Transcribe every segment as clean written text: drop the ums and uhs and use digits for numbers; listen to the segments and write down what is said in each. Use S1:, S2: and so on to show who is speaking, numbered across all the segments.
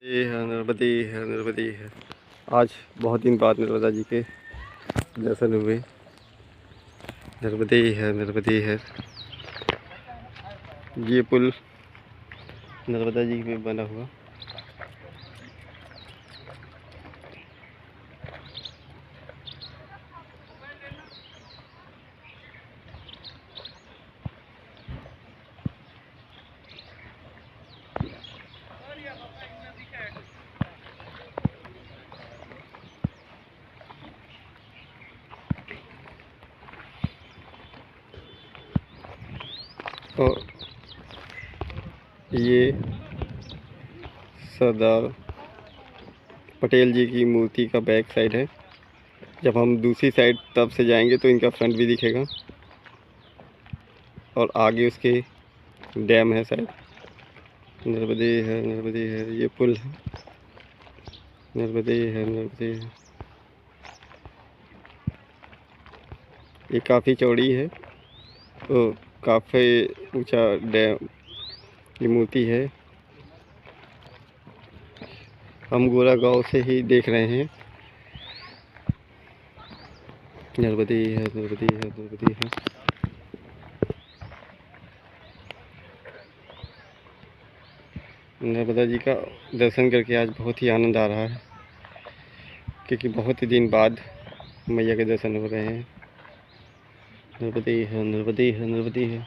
S1: ये है नर्मदे है। आज बहुत दिन बाद नर्मदा जी के दर्शन हुए। नर्मदे है। ये पुल नर्मदा जी में बना हुआ। और ये सरदार पटेल जी की मूर्ति का बैक साइड है। जब हम दूसरी साइड तब से जाएंगे तो इनका फ्रंट भी दिखेगा। और आगे उसके डैम है शायद। नर्मदे है। ये पुल है। नर्मदे है। ये काफ़ी चौड़ी है। तो काफ़ी ऊंचा डैम की मूर्ति है। हम गोरा गांव से ही देख रहे हैं। नर्मदे है। नर्मदा जी का दर्शन करके आज बहुत ही आनंद आ रहा है, क्योंकि बहुत ही दिन बाद मैया के दर्शन हो रहे हैं। नर्मदे है।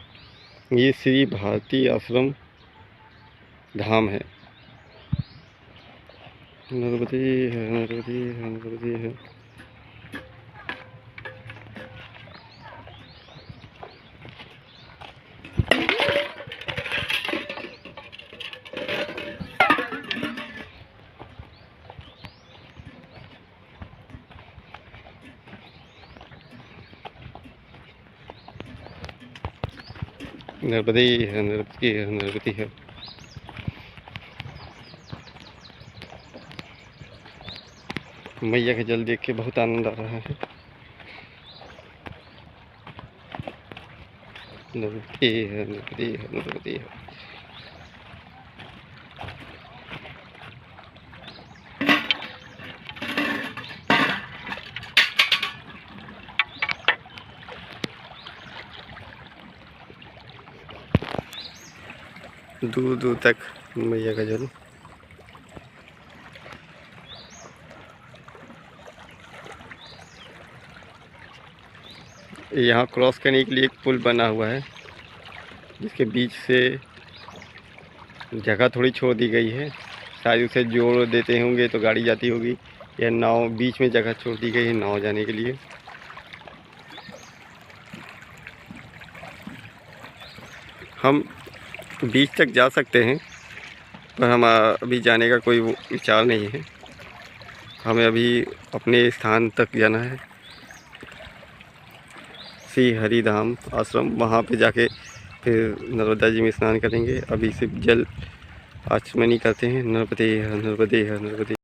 S1: ये श्री भारती आश्रम धाम है। नर्मदे है। नर्मदे है। मैया के जल देख के बहुत आनंद आ रहा है। नर्मदे है। दूर दूर तक मैया का जल। यहाँ क्रॉस करने के लिए एक पुल बना हुआ है, जिसके बीच से जगह थोड़ी छोड़ दी गई है। शायद उसे जोड़ देते होंगे तो गाड़ी जाती होगी, या नाव बीच में जगह छोड़ दी गई है नाव जाने के लिए। हम बीच तक जा सकते हैं, पर हम अभी जाने का कोई विचार नहीं है। हमें अभी अपने स्थान तक जाना है, श्री हरिधाम आश्रम। वहाँ पे जाके फिर नर्मदा जी में स्नान करेंगे। अभी सिर्फ जल आचमनी करते हैं। नर्मदे है। नर्मदे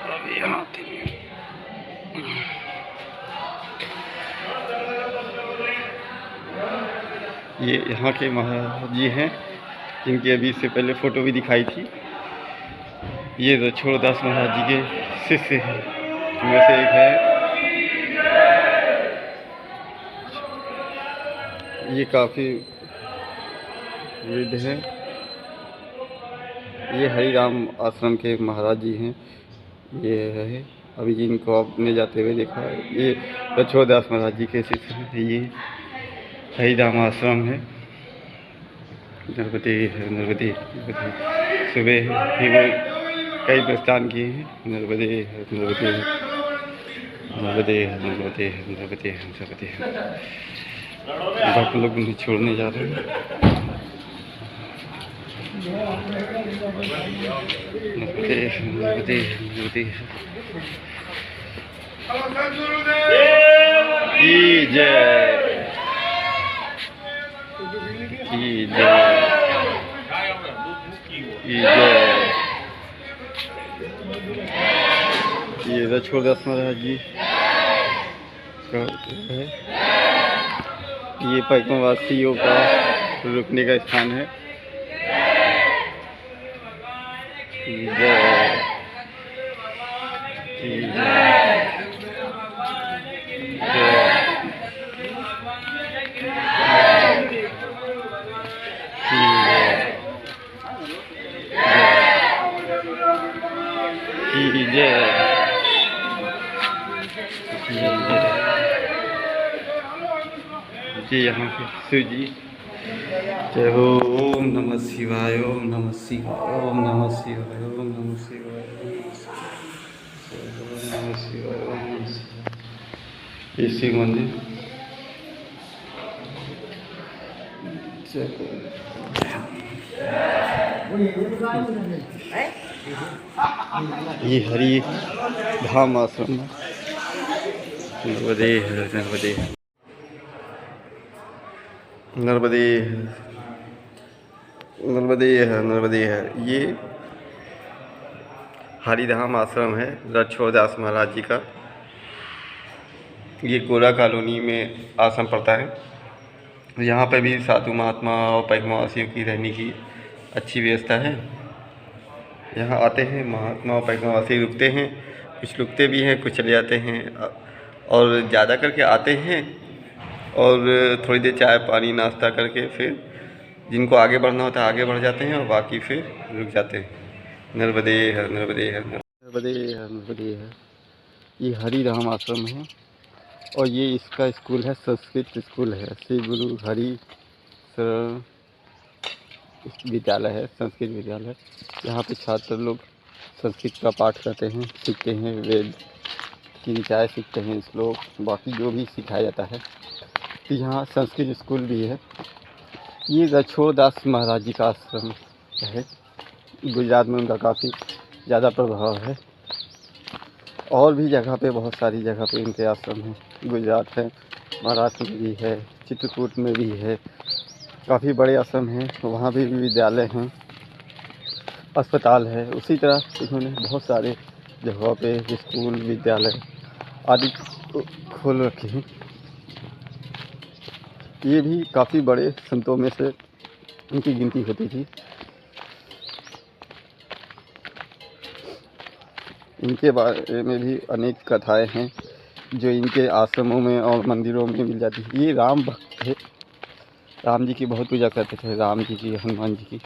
S1: अभी यहाँ थे। ये यहाँ के महाराज जी हैं, जिनकी अभी इससे पहले फ़ोटो भी दिखाई थी। ये रणछोड़दास महाराज जी के शिष्य हैं, उनमें से एक है। ये काफ़ी वृद्ध हैं। ये हरिराम आश्रम के महाराज जी हैं। ये है अभी जिनको आपने जाते हुए देखा है, ये रणछोड़दास महाराज जी के शिष्य हैं। ये हरिराम आश्रम है। नर्मदे नर्मदे नर्मदे। सुबह ही वो कई प्रस्थान किए हैं। नर्मदे नर्मदे नर्मदे नर्मदे नर्मदे नर्मदे। भक्त लोग उन्हें छोड़ने जा रहे हैं। नर्मदे नर्मदे नर्मदे की जय, की जय, की जय। ये रणछोड़दास महाराज जी का है। ये पद्मवासियों का रुकने का स्थान है। की जय, की जय, की जय। जी यहाँ पे शिव जी जय हो। ओम नमः शिवाय, ओम नमः शिवाय, ओम नमः शिवाय, ओम नमः शिवाय, ओम नमः शिवाय, ओम नमः शिवाय। ये शिव मंदिर ये हरि धाम आश्रम नर्मदे नर्मदे नर्मदे नर्मदे है, नर्मदे है। ये हरिधाम आश्रम है रणछोड़दास महाराज जी का। ये गोरा कॉलोनी में आश्रम पड़ता है। यहाँ पे भी साधु महात्मा और पद्मवासियों की रहने की अच्छी व्यवस्था है। यहाँ आते हैं महात्मा और पद्मवासी, रुकते हैं, कुछ रुकते भी हैं, कुछ चले जाते हैं, और ज़्यादा करके आते हैं और थोड़ी देर चाय पानी नाश्ता करके फिर जिनको आगे बढ़ना होता है आगे बढ़ जाते हैं, और बाकी फिर रुक जाते हैं। नर्मदे है, नर्मदे है, नर्मदे है, नर्मदे है। ये हरिराम आश्रम है और ये इसका स्कूल है, संस्कृत स्कूल है। श्री गुरु हरि शरण विद्यालय है, संस्कृत विद्यालय। यहाँ पे छात्र लोग संस्कृत का पाठ करते हैं, सीखते हैं, वेद की ऋचाएँ सीखते हैं, श्लोक बाकी जो भी सिखाया जाता है। तो यहाँ संस्कृत स्कूल भी है। ये रणछोड़दास महाराज जी का आश्रम है। गुजरात में उनका काफ़ी ज़्यादा प्रभाव है, और भी जगह पे बहुत सारी जगह पे इनके आश्रम हैं। गुजरात है, महाराष्ट्र में भी है, चित्रकूट में भी है, काफ़ी बड़े आश्रम हैं। वहाँ भी विद्यालय हैं, अस्पताल है। उसी तरह इन्होंने बहुत सारे जगहों पे स्कूल विद्यालय आदि खोल रखे हैं। ये भी काफ़ी बड़े संतों में से इनकी गिनती होती थी। इनके बारे में भी अनेक कथाएं हैं जो इनके आश्रमों में और मंदिरों में मिल जाती है। ये राम भक्त थे, राम जी की बहुत पूजा करते थे, राम जी की, हनुमान जी की।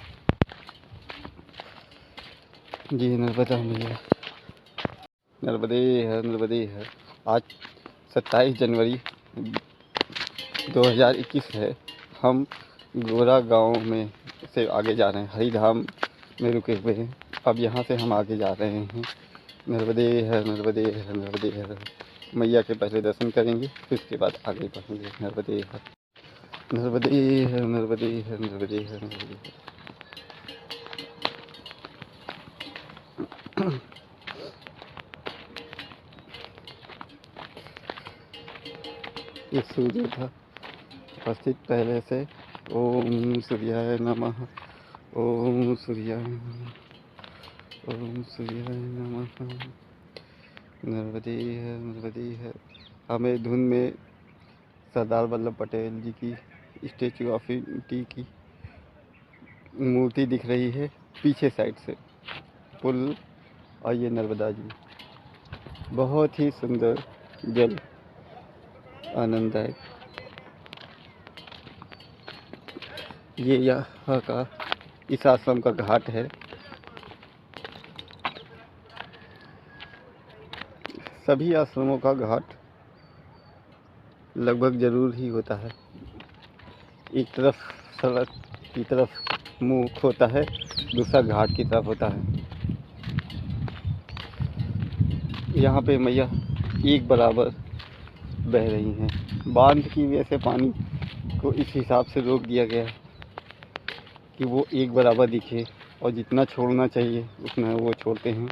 S1: जी नर्मदा मैया, नर्मदे है, नर्मदे है। आज 27 जनवरी 2021 है। हम गोरा गांव में से आगे जा रहे हैं, हरिधाम में रुके हुए हैं। अब यहाँ से हम आगे जा रहे हैं। नर्मदे है, नर्मदे है, नर्मदे है। मैया के पहले दर्शन करेंगे, फिर उसके बाद आगे बढ़ेंगे। नर्मदे है, नर्मदे है, नर्मदे है, नर्मदे है, नर्मदे है। एक सूर्य था उपस्थित पहले से। ओम सूर्याय नमः, ओम सूर्याय नमः, ओम सूर्याय नमः। नर्मदे है, नर्मदे है। हमें धुन में सरदार वल्लभ पटेल जी की स्टेचू ऑफ यूनिटी की मूर्ति दिख रही है पीछे साइड से पुल। और ये नर्मदा जी, बहुत ही सुंदर जल, आनंददायक। ये यहाँ का इस आश्रम का घाट है। सभी आश्रमों का घाट लगभग जरूर ही होता है। एक तरफ सड़क की तरफ मुख होता है, दूसरा घाट की तरफ होता है। यहाँ पे मैया एक बराबर बह रही हैं। बांध की वजह से पानी को इस हिसाब से रोक दिया गया है कि वो एक बराबर दिखे, और जितना छोड़ना चाहिए उतना वो छोड़ते हैं।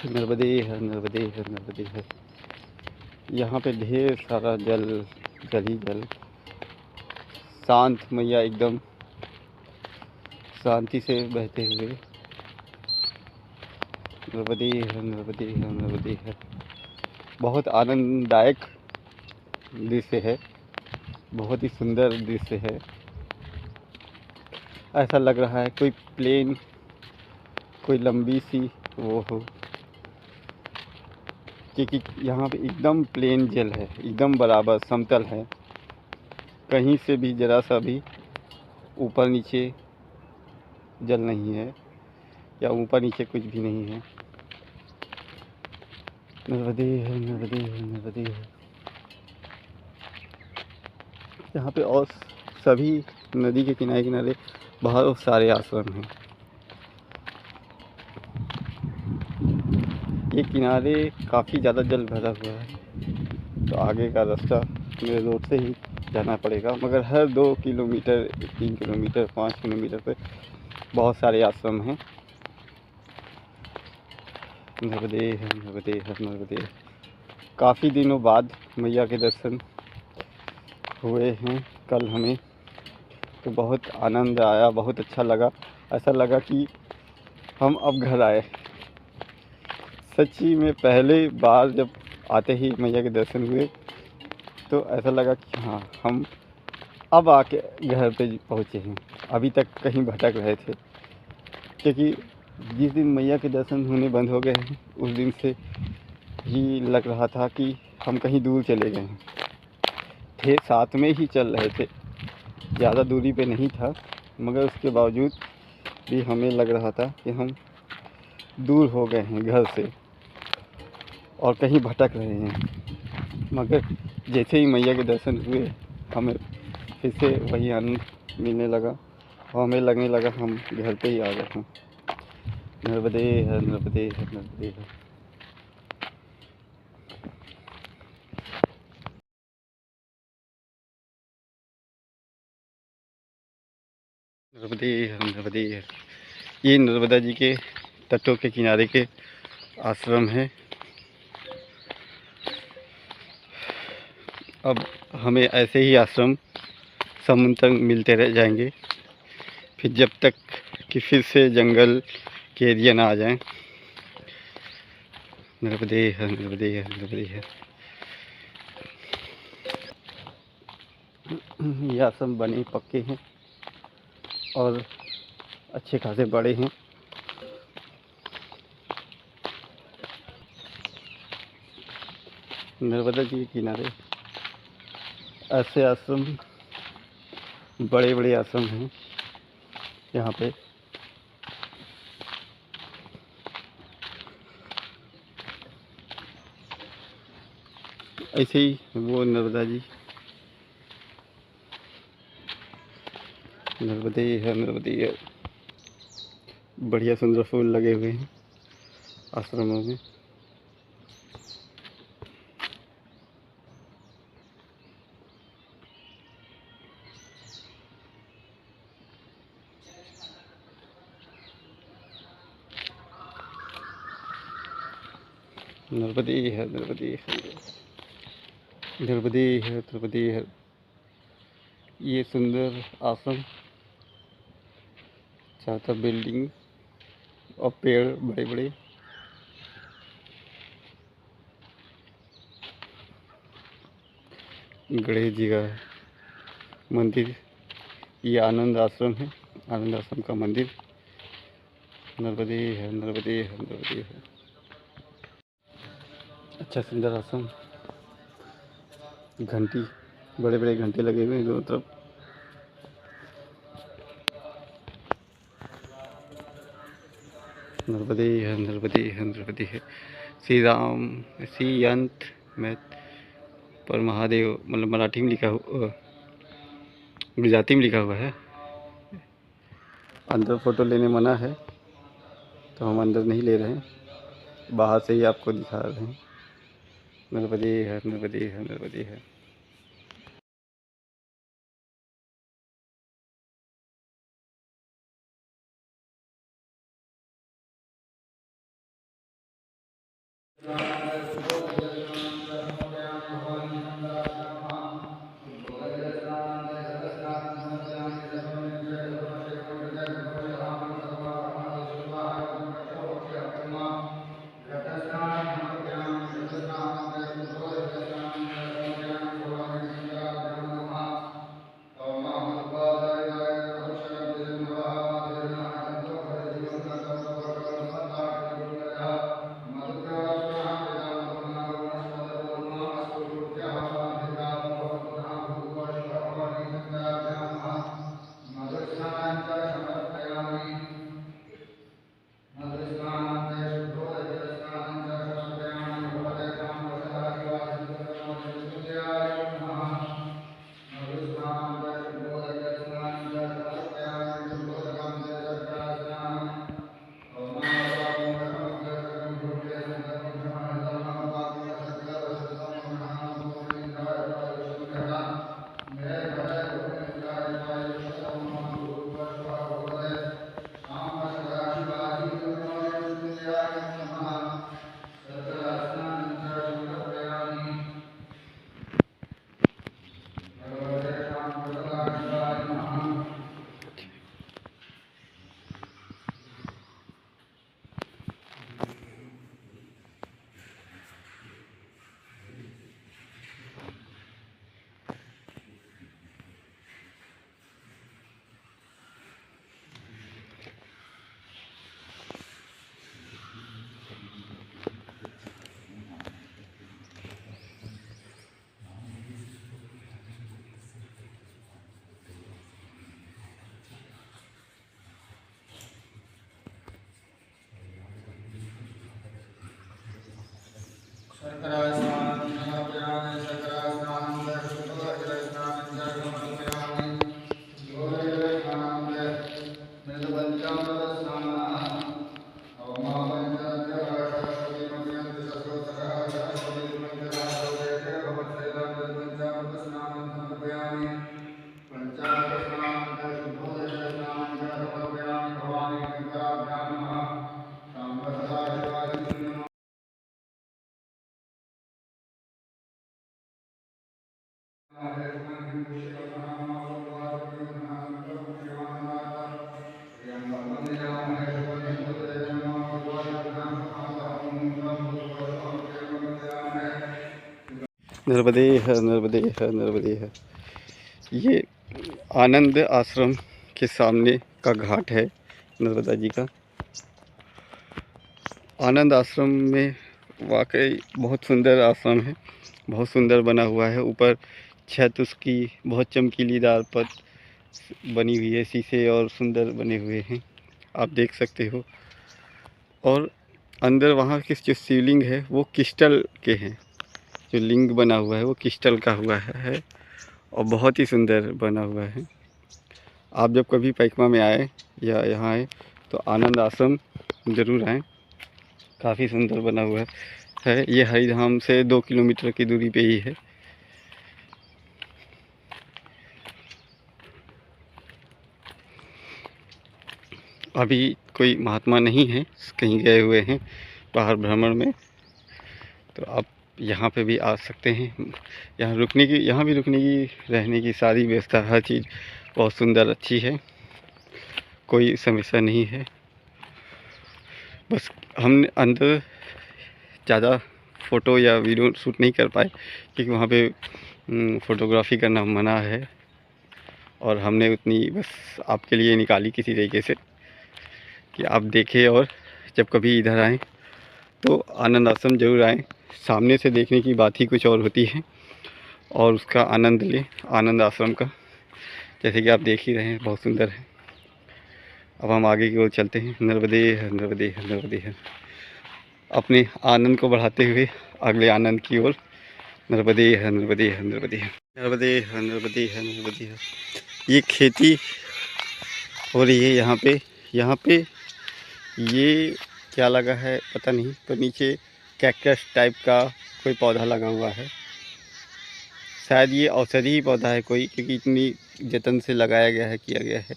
S1: नर्मदे है, नर्मदे है, नर्मदे है। यहाँ पे ढेर सारा जल, जल ही जल। शांत मैया एकदम शांति से बहते हुए। नर्मदे है, नर्मदे है, नर्मदे है। बहुत आनंददायक दृश्य है, बहुत ही सुंदर दृश्य है। ऐसा लग रहा है कोई प्लेन, कोई लंबी सी वो हो, क्योंकि यहाँ पे एकदम प्लेन जल है, एकदम बराबर समतल है। कहीं से भी जरा सा भी ऊपर नीचे जल नहीं है, या ऊपर नीचे कुछ भी नहीं है। नर्मदे है, नर्मदे है, नर्मदे है। यहाँ पे और सभी नदी के किनारे किनारे बहुत सारे आश्रम हैं। ये किनारे काफ़ी ज़्यादा जल भरा हुआ है, तो आगे का रास्ता मेरे रोड से ही जाना पड़ेगा। मगर हर 2 किलोमीटर, 3 किलोमीटर, 5 किलोमीटर पे बहुत सारे आश्रम हैं। नर्मदे है, नर्मदे है, नर्मदे है। काफ़ी दिनों बाद मैया के दर्शन हुए हैं कल हमें, तो बहुत आनंद आया, बहुत अच्छा लगा। ऐसा लगा कि हम अब घर आए। सच्ची में पहले बार जब आते ही मैया के दर्शन हुए तो ऐसा लगा कि हाँ, हम अब आके घर पे पहुँचे हैं। अभी तक कहीं भटक रहे थे, क्योंकि जिस दिन मैया के दर्शन होने बंद हो गए हैं उस दिन से ही लग रहा था कि हम कहीं दूर चले गए हैं। थे साथ में ही चल रहे थे, ज़्यादा दूरी पे नहीं था, मगर उसके बावजूद भी हमें लग रहा था कि हम दूर हो गए हैं घर से और कहीं भटक रहे हैं। मगर जैसे ही मैया के दर्शन हुए, हमें फिर से वही आनंद मिलने लगा और हमें लगने लगा हम घर पे ही आ गए हैं। नर्मदे है, नर्मदे है, नर्मदे है। नर्मदे है, नर्मदे है। ये नर्मदा जी के तटों के किनारे के आश्रम है। अब हमें ऐसे ही आश्रम समुद्र तक मिलते रह जाएंगे, फिर जब तक कि फिर से जंगल के एरिया ना आ जाएं। नर्मदे है, नर्मदे है, नर्मदे है। ये आश्रम बने पक्के हैं और अच्छे खासे बड़े हैं। नर्मदा जी के किनारे ऐसे आश्रम, बड़े बड़े आश्रम हैं यहाँ पे। ऐसे ही वो नर्मदा जी, नर्मदे है, नर्मदे है। बढ़िया सुंदर फूल लगे हुए हैं आश्रमों में। नर्मदे है, नर्मदे है, नर्मदे है, नर्मदे है। ये सुंदर आश्रम, चारों तरफ बिल्डिंग और पेड़ बड़े बड़े। गणेश जी का मंदिर। ये आनंद आश्रम है, आनंद आश्रम का मंदिर। नर्मदे है, नर्मदे है, नर्मदे है। अच्छा सुंदर आश्रम। घंटी, बड़े बड़े घंटे लगे हुए हैं दोनों तरफ। नर्मदे है, नर्मदे है, नर्मदे है। श्री राम श्री अंत में पर महादेव, मतलब मराठी में लिखा हुआ, गुजराती में लिखा हुआ है। अंदर फ़ोटो लेने मना है, तो हम अंदर नहीं ले रहे हैं, बाहर से ही आपको दिखा रहे हैं। नर्मदे है, नर्मदे है, नर्मदे है। नर्मदे है, नर्मदे है, नर्मदे है। ये आनंद आश्रम के सामने का घाट है नर्मदा जी का। आनंद आश्रम में वाकई बहुत सुंदर आश्रम है, बहुत सुंदर बना हुआ है। ऊपर छत उसकी बहुत चमकीलीदार पत बनी हुई है, शीशे और सुंदर बने हुए हैं, आप देख सकते हो। और अंदर वहाँ की जो शिवलिंग है वो क्रिस्टल के हैं, जो लिंग बना हुआ है वो क्रिस्टल का हुआ है और बहुत ही सुंदर बना हुआ है। आप जब कभी पैकमा में आए या यहाँ आए तो आनंद आश्रम ज़रूर आएँ, काफ़ी सुंदर बना हुआ है। ये हरिधाम से 2 किलोमीटर की दूरी पे ही है। अभी कोई महात्मा नहीं है, कहीं गए हुए हैं बाहर भ्रमण में, तो आप यहाँ पे भी आ सकते हैं। यहाँ रुकने की, यहाँ भी रुकने की, रहने की सारी व्यवस्था, हर चीज़ बहुत सुंदर अच्छी है, कोई समस्या नहीं है। बस हम अंदर ज़्यादा फ़ोटो या वीडियो शूट नहीं कर पाए क्योंकि वहाँ पे फ़ोटोग्राफ़ी करना मना है, और हमने उतनी बस आपके लिए निकाली किसी तरीके से कि आप देखें, और जब कभी इधर आएँ तो आनंद आश्रम ज़रूर आएँ। सामने से देखने की बात ही कुछ और होती है, और उसका आनंद लें, आनंद आश्रम का। जैसे कि आप देख ही रहे हैं, बहुत सुंदर है। अब हम आगे की ओर चलते हैं। नर्मदे हर, नर्मदे हर, नर्मदे हर। अपने आनंद को बढ़ाते हुए अगले आनंद की ओर। नर्मदे हर, नर्मदे हर, नर्मदे हर, नर्मदे हर, नर्मदे हर, नर्मदे हर। ये खेती हो रही है यहाँ पे। यहाँ पे ये क्या लगा है पता नहीं, पर नीचे कैक्टस टाइप का कोई पौधा लगा हुआ है। शायद ये औषधि पौधा है कोई, क्योंकि इतनी जतन से लगाया गया है, किया गया है।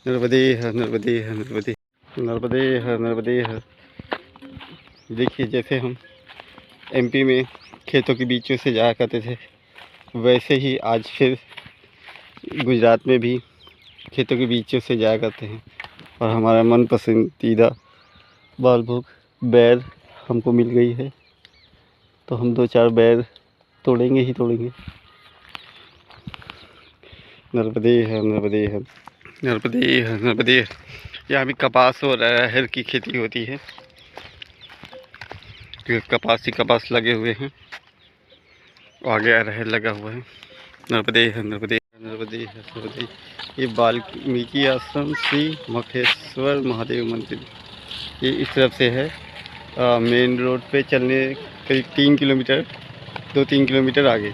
S1: नर्मदे हर, नर्मदे हर, नर्मदे, नर्मदे हर, नर्मदे हर। देखिए, जैसे हम एमपी में खेतों के बीचों से जाया करते थे, वैसे ही आज फिर गुजरात में भी खेतों के बीचों से जाया करते हैं। और हमारा मन पसंदीदा बालभोग बैर हमको मिल गई है, तो हम 2-4 बैर तोड़ेंगे ही तोड़ेंगे। नर्मदे हर, नर्मदे हर, नर्मदे हर, नर्मदे हर। यहाँ भी कपास और अरहर की खेती होती है। कपास ही कपास लगे हुए हैं, आगे अरहर लगा हुआ है। नर्मदे हर, नर्मदे हर, नर्मदे हर, नर्मदे। ये वाल्मीकि आश्रम श्री मखेश्वर महादेव मंदिर, ये इस तरफ से है। मेन रोड पे चलने करीब 3 किलोमीटर, 2-3 किलोमीटर आगे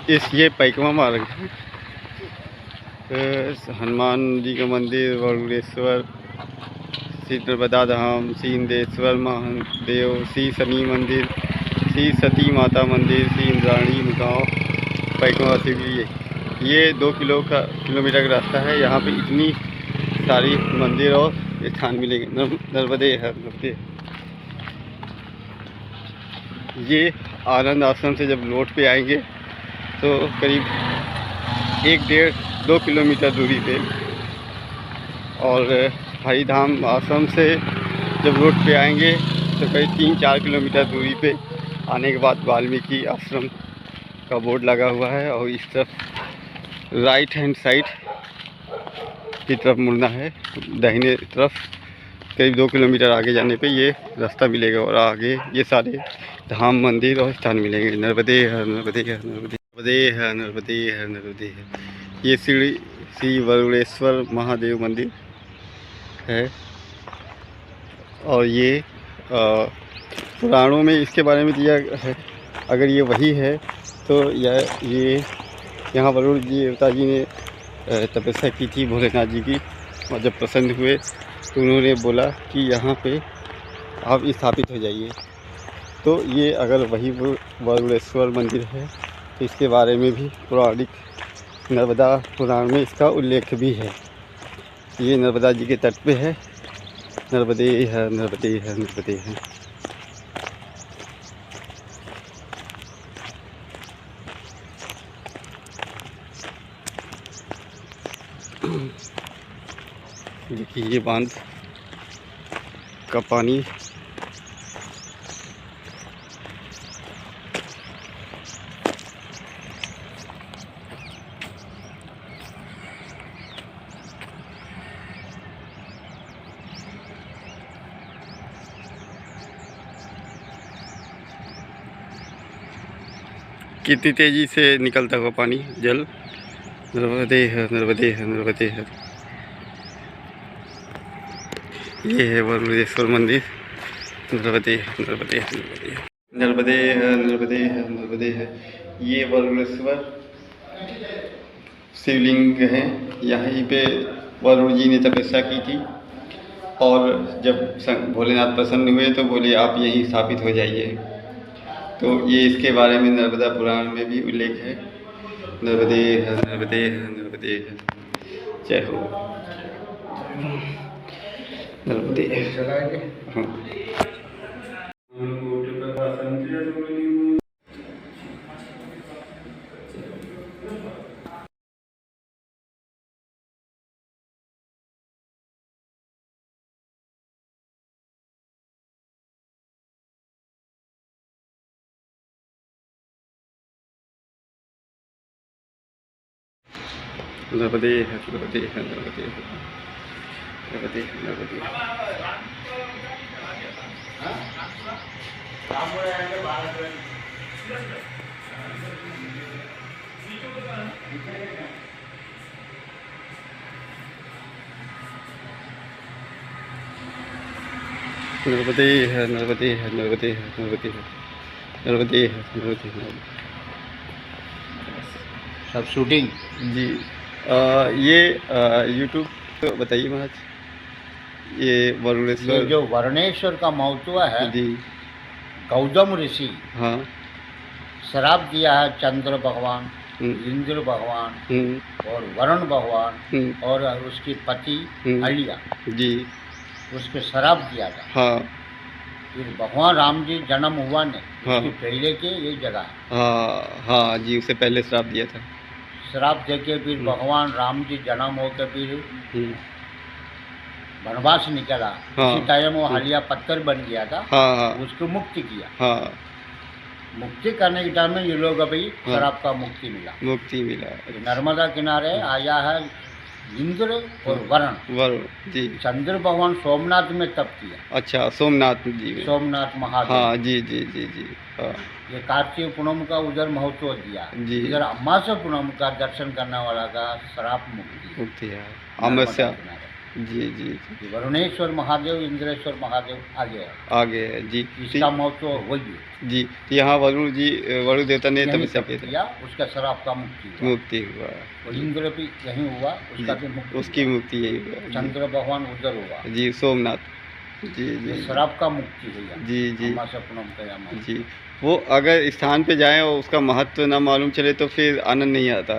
S1: ये पैकवा मार्ग है। हनुमान जी का मंदिर, वरुणेश्वर, श्री नर्मदा धाम, श्री इंदेश्वर महादेव, श्री शनि मंदिर, श्री सती माता मंदिर, श्री इंद्राणी गाँव, पैकवा से भी ये 2 किलोमीटर का रास्ता है। यहाँ पे इतनी सारी मंदिर और स्थान मिलेंगे। नर्मदे हर, नर्मदे। ये आनंद आश्रम से जब लौट पे आएंगे तो करीब 1-1.5-2 किलोमीटर दूरी पे, और हरिधाम आश्रम से जब रोड पे आएंगे तो करीब 3-4 किलोमीटर दूरी पे आने के बाद वाल्मीकि आश्रम का बोर्ड लगा हुआ है, और इस तरफ राइट हैंड साइड की तरफ मुड़ना है। दाहिने तरफ करीब 2 किलोमीटर आगे जाने पे ये रास्ता मिलेगा, और आगे ये सारे धाम, मंदिर और स्थान मिलेंगे। नर्मदे हर, नर्मदे हर, नर्मदे, नर्मदे हर, नर्मदे हर, नर्मदे हर। ये श्री वरुणेश्वर महादेव मंदिर है, और ये पुराणों में इसके बारे में दिया है। अगर ये वही है तो ये यहाँ वरुण देवता जी ने तपस्या की थी भोलेनाथ जी की, और जब प्रसन्न हुए तो उन्होंने बोला कि यहाँ पे आप स्थापित हो जाइए। तो ये अगर वही वरुणेश्वर मंदिर है तो इसके बारे में भी पौराणिक नर्मदा पुराण में इसका उल्लेख भी है। ये नर्मदा जी के तट पे है। नर्मदे हर, नर्मदे हर, नर्मदे हर। देखिए, ये बांध का पानी कितनी तेजी से निकलता हुआ पानी, जल। नर्मदे हर, नर्मदे हर, नर्मदे हर। ये है वरुणेश्वर मंदिर। नर्मदे हर, नर्मदे हर, नर्मदे हर, नर्मदे हर, नर्मदे हर, नर्मदे हर। ये वरुणेश्वर शिवलिंग है। यहीं पे वरुण जी ने तपस्या की थी, और जब भोलेनाथ प्रसन्न हुए तो बोले आप यहीं स्थापित हो जाइए। तो ये इसके बारे में नर्मदा पुराण में भी उल्लेख है। नर्मदे हर, नर्मदे हर, नर्मदे हर। जय हो। नर्मदे हाँ। नर्मदे है, नर्मदे है, नर्मदे है, नर्मदे है, नर्मदे है। नर्मदे है, नर्मदे है, नर्मदे है, नर्मदे है, नर्मदे है, नर्मदे है।
S2: सब शूटिंग
S1: जी ये यूट्यूब तो बताइए महाराज, ये
S2: ये
S1: वरुणेश्वर
S2: जो वरुणेश्वर का महत्व है,
S1: जी।
S2: गौतम ऋषि
S1: हाँ।
S2: श्राप दिया है चंद्र भगवान,
S1: हम्म,
S2: इंद्र भगवान
S1: हम्म,
S2: और वरुण भगवान
S1: हम्म,
S2: और उसकी पति अलिया,
S1: जी।
S2: उसके श्राप दिया था।
S1: हाँ
S2: फिर भगवान राम जी जन्म हुआ ने
S1: हाँ
S2: उसकी पहले के ये जगह है।
S1: हाँ हाँ जी, उसे पहले श्राप दिया था।
S2: श्राप देके फिर भगवान राम जी जन्म होकर फिर
S1: हम्म,
S2: वनवास निकला।
S1: हाँ।
S2: उसी टाइम वो हालिया पत्थर बन गया था,
S1: हाँ हाँ
S2: उसको मुक्ति किया।
S1: हाँ,
S2: मुक्ति करने के टाइम में ये लोग अभी
S1: हाँ।
S2: श्राप का मुक्ति मिला।
S1: मुक्ति मिला।
S2: ये नर्मदा किनारे आया है इंद्र और वरुण।
S1: वरुण जी।
S2: चंद्र भगवान सोमनाथ में तप किया,
S1: अच्छा, सोमनाथ जी में।
S2: सोमनाथ महादेव।
S1: हाँ जी जी जी जी। हाँ
S2: ये कार्तिक पूनम का उधर महत्व दिया।
S1: जी।
S2: इधर अमावस्या पूनम का दर्शन करने वाला का श्राप मुक्ति है।
S1: मुक्ति है,
S2: नर्मदा
S1: अमावस्या।
S2: किनारे।
S1: जी जी जी,
S2: ये वरुणेश्वर महादेव, इंद्रेश्वर महादेव आगे है,
S1: आगे है जी।
S2: इसका महत्व वही है।
S1: जी, तो यहाँ वरुण जी, वरुण देवता ने
S2: यहीं
S1: तपस्या
S2: तप
S1: की थी,
S2: किया, उसका श्राप का मुक्ति हुआ।
S1: मुक्ति हुआ।
S2: और इंद्र भी यहीं हुआ, उसका भी
S1: जी,
S2: मुक्ति
S1: उसकी
S2: हुआ।
S1: मुक्ति यही हुआ जी।
S2: चंद्र भगवान उधर हुआ।
S1: जी, सोमनाथ जी
S2: ये
S1: जी
S2: श्राप का मुक्ति हुआ।
S1: जी जी
S2: अमावस्या पूनम का यहाँ महत्व।
S1: जी। वो अगर स्थान पे जाएं और उसका महत्व ना मालूम चले तो फिर आनंद नहीं आता,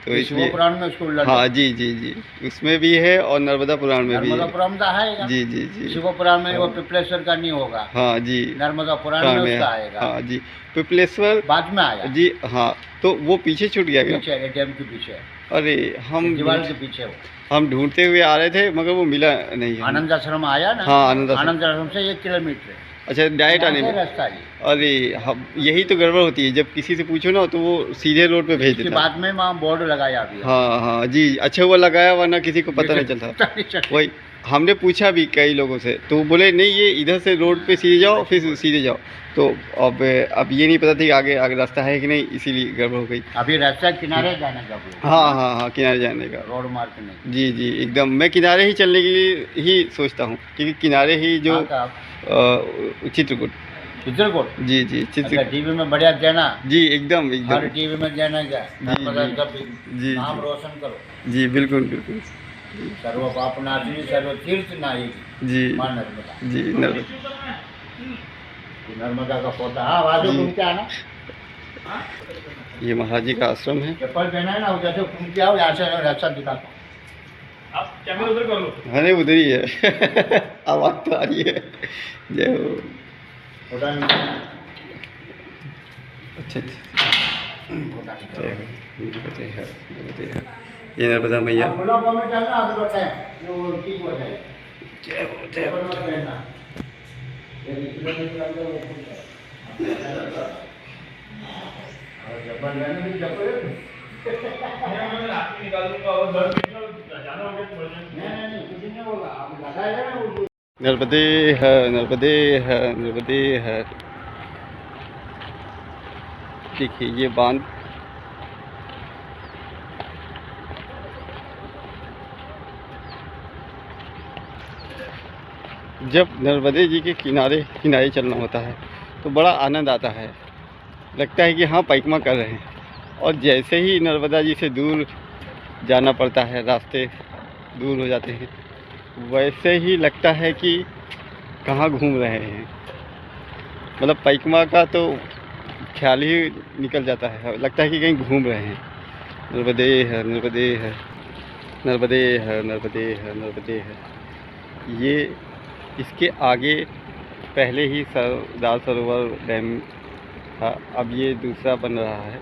S1: तो
S2: ये
S1: इसलिए।
S2: शिवपुराण में उसको उल्लेख
S1: हाँ
S2: है।
S1: जी जी जी, उसमें भी है और नर्मदा पुराण में भी
S2: नर्मदा
S1: है।
S2: पुराण का है
S1: जी जी जी।
S2: शिवपुराण में वो
S1: हाँ।
S2: पिपलेश्वर का नहीं होगा।
S1: हाँ जी,
S2: नर्मदा पुराण
S1: पुराण
S2: में
S1: में
S2: उसका आएगा।
S1: हाँ जी। पिपलेश्वर
S2: बाद में आया,
S1: जी। हाँ, तो वो पीछे छूट गया क्या?
S2: पीछे एटीएम के पीछे,
S1: अरे
S2: दीवार के पीछे वो।
S1: हम ढूंढते हुए आ रहे थे मगर वो मिला नहीं है।
S2: आनंद आश्रम आया ना।
S1: हाँ, आनंद आश्रम।
S2: आनंद आश्रम से 1 किलोमीटर है।
S1: अच्छा, डायरेक्ट आने
S2: यहाँ
S1: में।
S2: से रास्ता है।
S1: अरे हम यही तो गड़बड़ होती है, जब किसी से पूछो ना तो वो सीधे रोड पे भेज
S2: इसके
S1: देता है।
S2: बाद में वहाँ बोर्ड लगाया अभी।
S1: हाँ हाँ जी, अच्छा हुआ लगाया, वरना किसी को पता नहीं चलता। वही हमने पूछा भी कई लोगों से, तो वो बोले नहीं ये इधर से रोड पे सीधे जाओ फिर सीधे जाओ। तो अब ये नहीं पता था कि आगे आगे रास्ता है कि नहीं, इसीलिए गड़बड़ हो गई।
S2: अभी रास्ता किनारे जाने का वो।
S1: हाँ हाँ हाँ, किनारे जाने का।
S2: रोड मार्ग नहीं।
S1: जी जी, एकदम मैं किनारे ही चलने के लिए ही सोचता हूँ, क्योंकि किनारे ही जो चित्रकूट।
S2: चित्रकूट
S1: जी जी, चित्रकूट
S2: टीवी में बढ़िया देना।
S1: जी, एकदम
S2: हर
S1: एकदम।
S2: टीवी में देना क्या, नर्मदा का भी
S1: जी
S2: नाम
S1: जी
S2: रोशन करो।
S1: जी, बिल्कुल बिल्कुल।
S2: सर्व पाप नाशिनी सर्व तीर्थ नायिकी
S1: जी
S2: माँ नर्मदा।
S1: जी,
S2: नर्मदा का पौधा। हाँ, आवाज़
S1: जी।
S2: घूम के आना।
S1: ये महाराज जी का आश्रम है।
S2: चप्पल पहना है ना, उधर से घूम के आओ, यहाँ से रास्ता दिखाता हूँ। आप कैमरा उधर कर लो।
S1: अरे उधर ही है। आवाज तो आ रही है। जय हो।
S2: पौधा नहीं।
S1: अच्छा अच्छा,
S2: पौधा नहीं।
S1: जय हो। जय हो, जय हो। ये नर्मदा मैया।
S2: गुलाबों में चलना, अभी बताएं, जो ठीक हो जाए।
S1: जय हो, जय हो।
S2: चप्पल मत पहनना। ये किलोमीटर अंदर वो कुछ है। और चप्पल लेने की चप्पल है। मैं रात में निकाल दूंगा और 10 मिनट जाना होगा तो नहीं कुछ नहीं होगा, आप लगाएगा ना वो।
S1: नर्मदे है, नर्मदे है, नर्मदे है। देखिए ये बांध। जब नर्मदे जी के किनारे किनारे चलना होता है तो बड़ा आनंद आता है, लगता है कि हाँ परिक्रमा कर रहे हैं। और जैसे ही नर्मदा जी से दूर जाना पड़ता है, रास्ते दूर हो जाते हैं, वैसे ही लगता है कि कहाँ घूम रहे हैं। मतलब परिक्रमा का तो ख्याल ही निकल जाता है, लगता है कि कहीं घूम रहे हैं। नर्मदे है, नर्मदे है, नर्मदे है, नर्मदे है, नर्मदे है। ये इसके आगे पहले ही सरदार सरोवर डैम था, अब ये दूसरा बन रहा है।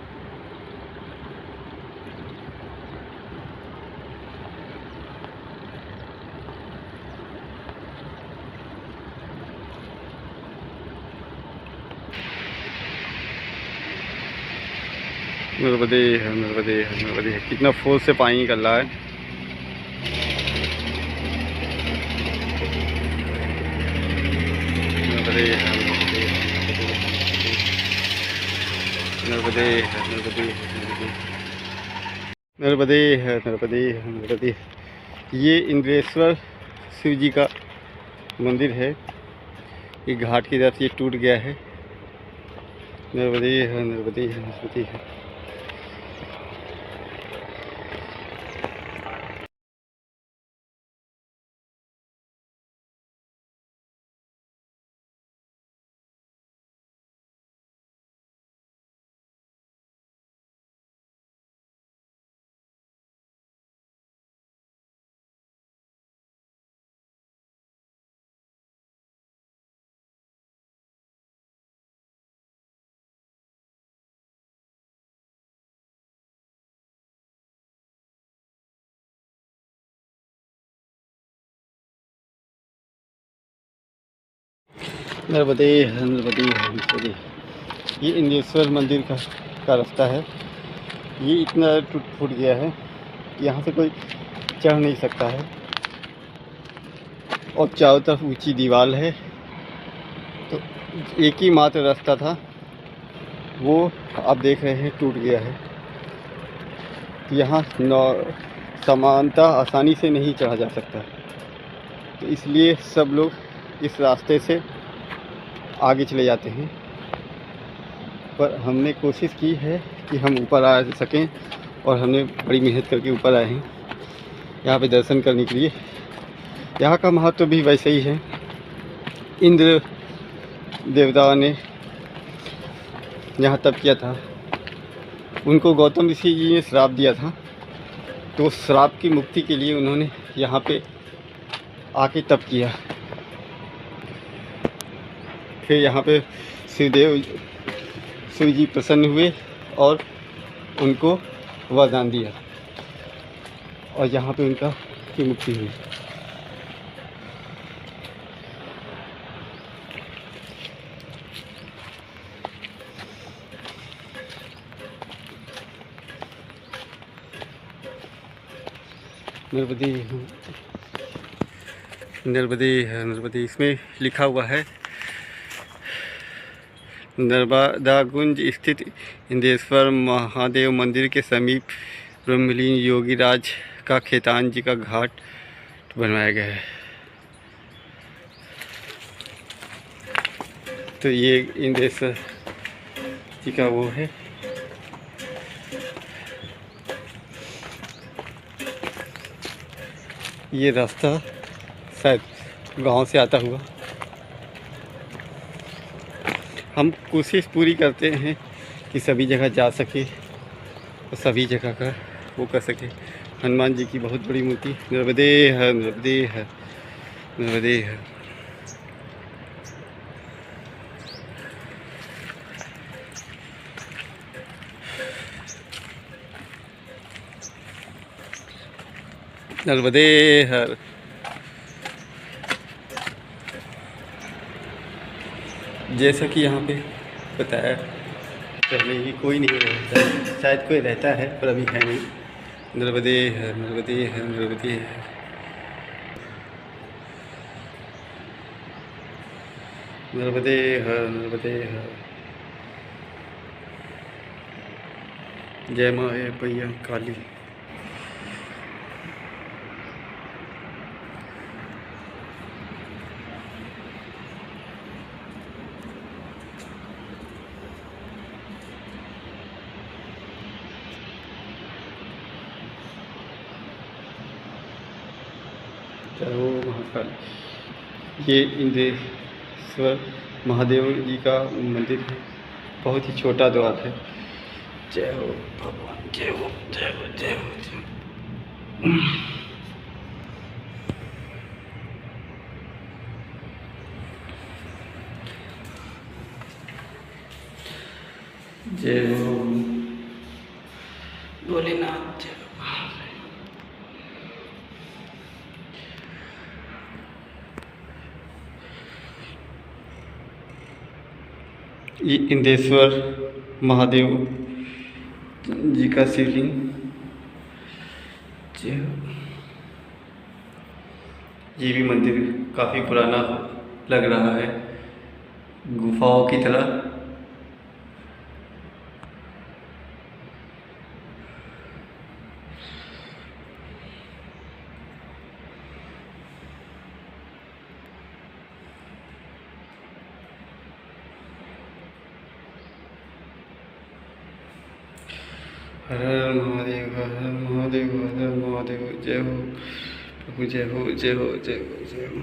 S1: नर्मदे है, नर्मदे है, नर्मदे है। कितना फोर्स से पानी निकल रहा है। नर्मदे है, नर्मदे है, नर्मदे है, नर्मदे है, नर्मदे है, नर्मदे है, नर्मदे है। ये इंद्रेश्वर शिव जी का मंदिर है। ये घाट की तरफ ये टूट गया है। नर्मदे है, नर्मदे है, नर्मदे है। नर्मदे है, नर्मदे है, नर्मदे है। ये इंद्रेश्वर मंदिर का रास्ता है। ये इतना टूट फूट गया है कि यहाँ से कोई चढ़ नहीं सकता है और चारों तरफ ऊंची दीवार है। तो एक ही मात्र रास्ता था, वो आप देख रहे हैं टूट गया है। तो यहाँ समानता आसानी से नहीं चढ़ा जा सकता। तो इसलिए सब लोग इस रास्ते से आगे चले जाते हैं। पर हमने कोशिश की है कि हम ऊपर आ सकें और हमने बड़ी मेहनत करके ऊपर आए हैं यहाँ पे दर्शन करने के लिए। यहाँ का महत्व भी वैसे ही है। इंद्र देवता ने यहाँ तप किया था। उनको गौतम ऋषि जी ने श्राप दिया था, तो श्राप की मुक्ति के लिए उन्होंने यहाँ पे आके तप किया। फिर यहाँ पे शिव जी प्रसन्न हुए और उनको वरदान दिया और यहाँ पे उनका की मुक्ति हुई। नर्मदे नर्मदे है, नर्मदे। इसमें लिखा हुआ है नर्मदाकुंज स्थित इंद्रेश्वर महादेव मंदिर के समीप ब्रह्मलीन योगीराज का खेतान जी का घाट बनवाया गया है। तो ये इंद्रेश्वर जी का वो है। ये रास्ता शायद गांव से आता हुआ। हम कोशिश पूरी करते हैं कि सभी जगह जा सके और सभी जगह का वो कर सके। हनुमान जी की बहुत बड़ी मूर्ति। नर्मदे है, नर्मदे है, नर्मदे है। नर्मदे है। जैसा कि यहाँ पे बताया पहले ही कोई नहीं रहता है, शायद कोई रहता है पर अभी है नहीं। नर्मदे है, नर्मदे है, नर्मदे है। नर्मदे है, नर्मदे है। जय माँ भैया काली। जय हो महाकाल। ये इंद्रेश्वर महादेव जी का मंदिर है। बहुत ही छोटा द्वार है। जय हो भगवान, जय हो, जय हो, जय हो, जय हो। जय हो भोलेनाथ, जय हो। ये इंद्रेश्वर महादेव जी का शिवलिंग। ये भी मंदिर काफ़ी पुराना लग रहा है, गुफाओं की तरह। हर हर महादेव, हर हर महादेव, हर हर महादेव। जय हो प्रभु, जय हो, जय हो, जय हो, जय हो।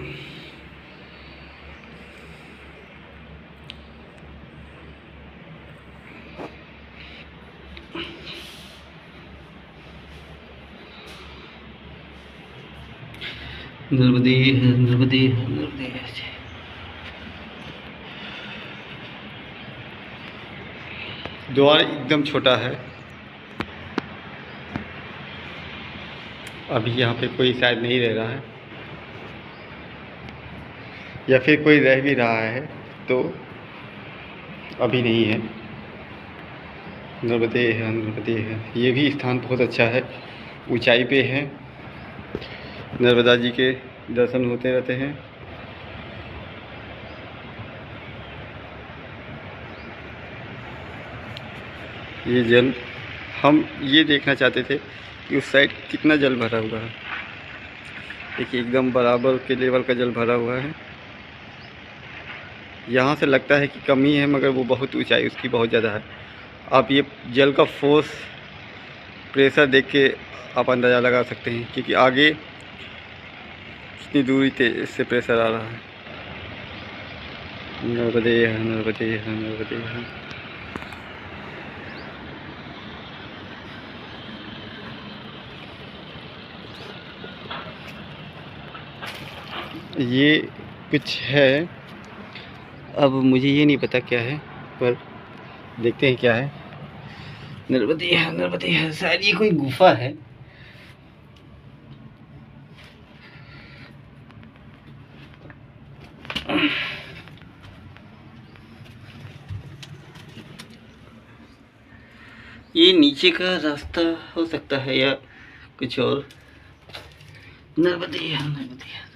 S1: नर्मदे है, नर्मदे है, नर्मदे है। द्वार एकदम छोटा है। अभी यहाँ पे कोई शायद नहीं रह रहा है, या फिर कोई रह भी रहा है तो अभी नहीं है। नर्मदे है, नर्मदे है। ये भी स्थान बहुत अच्छा है, ऊंचाई पे है। नर्मदा जी के दर्शन होते रहते हैं। ये जल, हम ये देखना चाहते थे कि उस साइड कितना जल भरा हुआ है। देखिए एकदम बराबर के लेवल का जल भरा हुआ है। यहाँ से लगता है कि कमी है, मगर वो बहुत ऊंचाई उसकी बहुत ज़्यादा है। आप ये जल का फोर्स, प्रेशर देख के आप अंदाज़ा लगा सकते हैं, क्योंकि आगे कितनी दूरी तेज से प्रेशर आ रहा है। नर्मदे है, नर्मदे है, नर्मदे है। ये कुछ है, अब मुझे ये नहीं पता क्या है, पर देखते हैं क्या है। नर्मदे है, नर्मदे है। शायद ये कोई गुफा है। ये नीचे का रास्ता हो सकता है या कुछ और। नर्मदे है, नर्मदे है।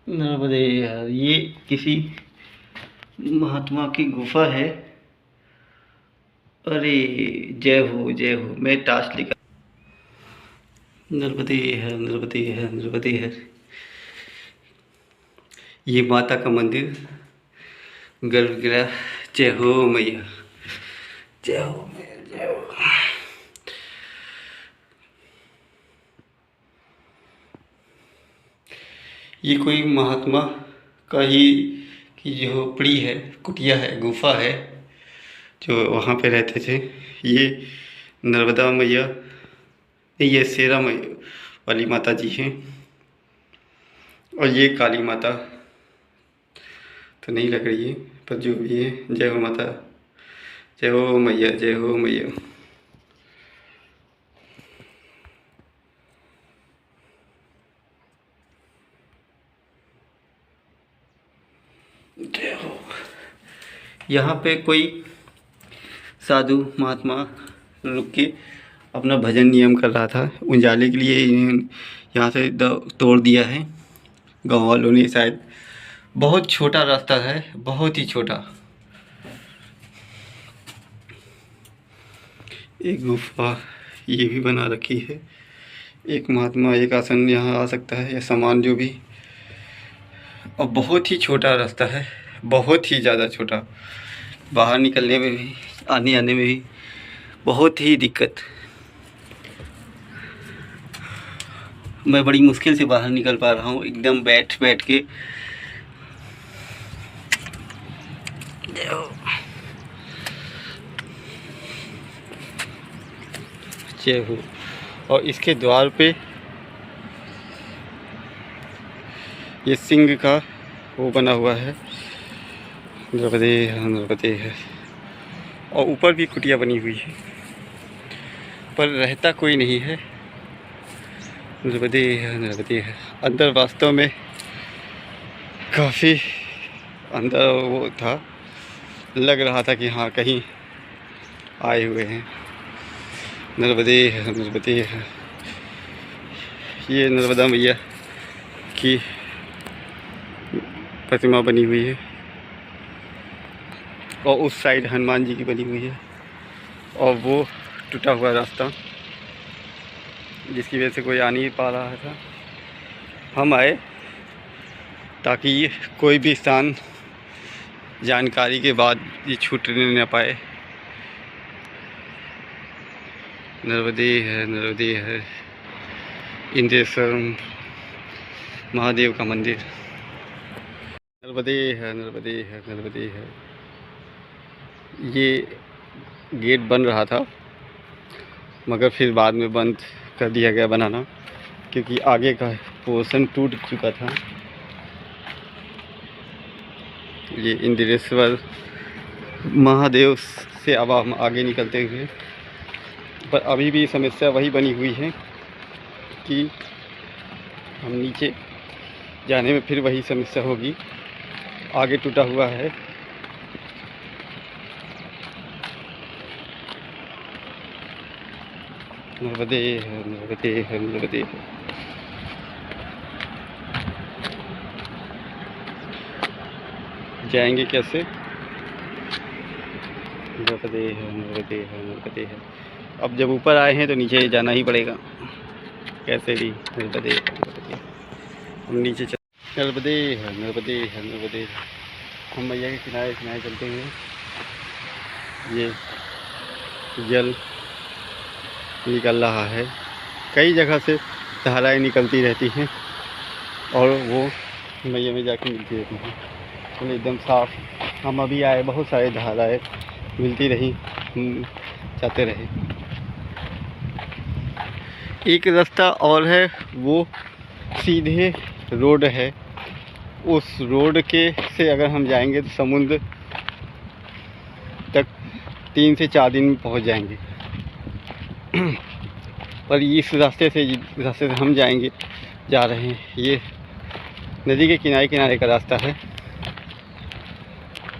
S1: नर्मदे यार, ये किसी महात्मा की गुफा है। अरे जय हो, जय हो। मैं टास्क लिखा। नर्मदे है, नर्मदे है, नर्मदे है। ये माता का मंदिर, गर्भगृह। जय हो मैया, जय हो मैया, जय हो। ये कोई महात्मा का ही की झोपड़ी है, कुटिया है, गुफा है, जो वहाँ पे रहते थे। ये नर्मदा मैया, ये शेरा मैया वाली माता जी हैं, और ये काली माता तो नहीं लग रही है, पर जो भी है। जय हो माता, जय हो मैया, जय हो मैया। जय हो। यहाँ पे कोई साधु महात्मा रुक के अपना भजन नियम कर रहा था। उजाले के लिए यहाँ से तोड़ दिया है गाँव वालों ने शायद। बहुत छोटा रास्ता है, बहुत ही छोटा। एक गुफा ये भी बना रखी है। एक महात्मा एक आसन यहाँ आ सकता है, या सामान जो भी। और बहुत ही छोटा रास्ता है, बहुत ही ज़्यादा छोटा। बाहर निकलने में भी, आने आने में भी बहुत ही दिक्कत। मैं बड़ी मुश्किल से बाहर निकल पा रहा हूँ, एकदम बैठ बैठ के। जय हो। और इसके द्वार पे ये सिंह का वो बना हुआ है। नर्मदे है, नर्मदे है। और ऊपर भी कुटिया बनी हुई है, पर रहता कोई नहीं है। नर्मदे है, नर्मदे है। अंदर वास्तव में काफ़ी अंदर वो था, लग रहा था कि हाँ कहीं आए हुए हैं। नर्मदे है, नर्मदे है। ये नर्मदा मैया की प्रतिमा बनी हुई है और उस साइड हनुमान जी की बनी हुई है और वो टूटा हुआ रास्ता जिसकी वजह से कोई आ नहीं पा रहा था। हम आए ताकि कोई भी स्थान जानकारी के बाद ये छूटने न पाए। नर्मदे है, नर्मदे है। इंद्रेश्वर महादेव का मंदिर। नर्मदे है, नर्मदे है, नर्मदे है। ये गेट बन रहा था मगर फिर बाद में बंद कर दिया गया बनाना, क्योंकि आगे का पोर्शन टूट चुका था। ये इंद्रेश्वर महादेव से अब हम आगे निकलते हुए, पर अभी भी समस्या वही बनी हुई है कि हम नीचे जाने में फिर वही समस्या होगी। आगे टूटा हुआ है। नर्मदे है, नर्मदे है, नर्मदे है। जाएंगे कैसे? नर्मदे है, नर्मदे है, नर्मदे है। अब जब ऊपर आए हैं तो नीचे जाना ही पड़ेगा कैसे भी। नर्मदे है, नर्मदे है। हम नीचे चल। नर्मदे है, नर्मदे है, नर्मदे है। हम मैया के किनारे किनारे चलते हुए ये जल निकल रहा है। कई जगह से धाराएं निकलती रहती हैं और वो मैया में जाके मिलती रहती हैं, तो एकदम साफ। हम अभी आए, बहुत सारे धाराएं मिलती रही, हम जाते रहे। एक रास्ता और है, वो सीधे रोड है। उस रोड के से अगर हम जाएंगे तो समुद्र तक 3 से 4 दिन में पहुंच जाएंगे। पर इस रास्ते से हम जा रहे हैं, ये नदी के किनारे किनारे का रास्ता है।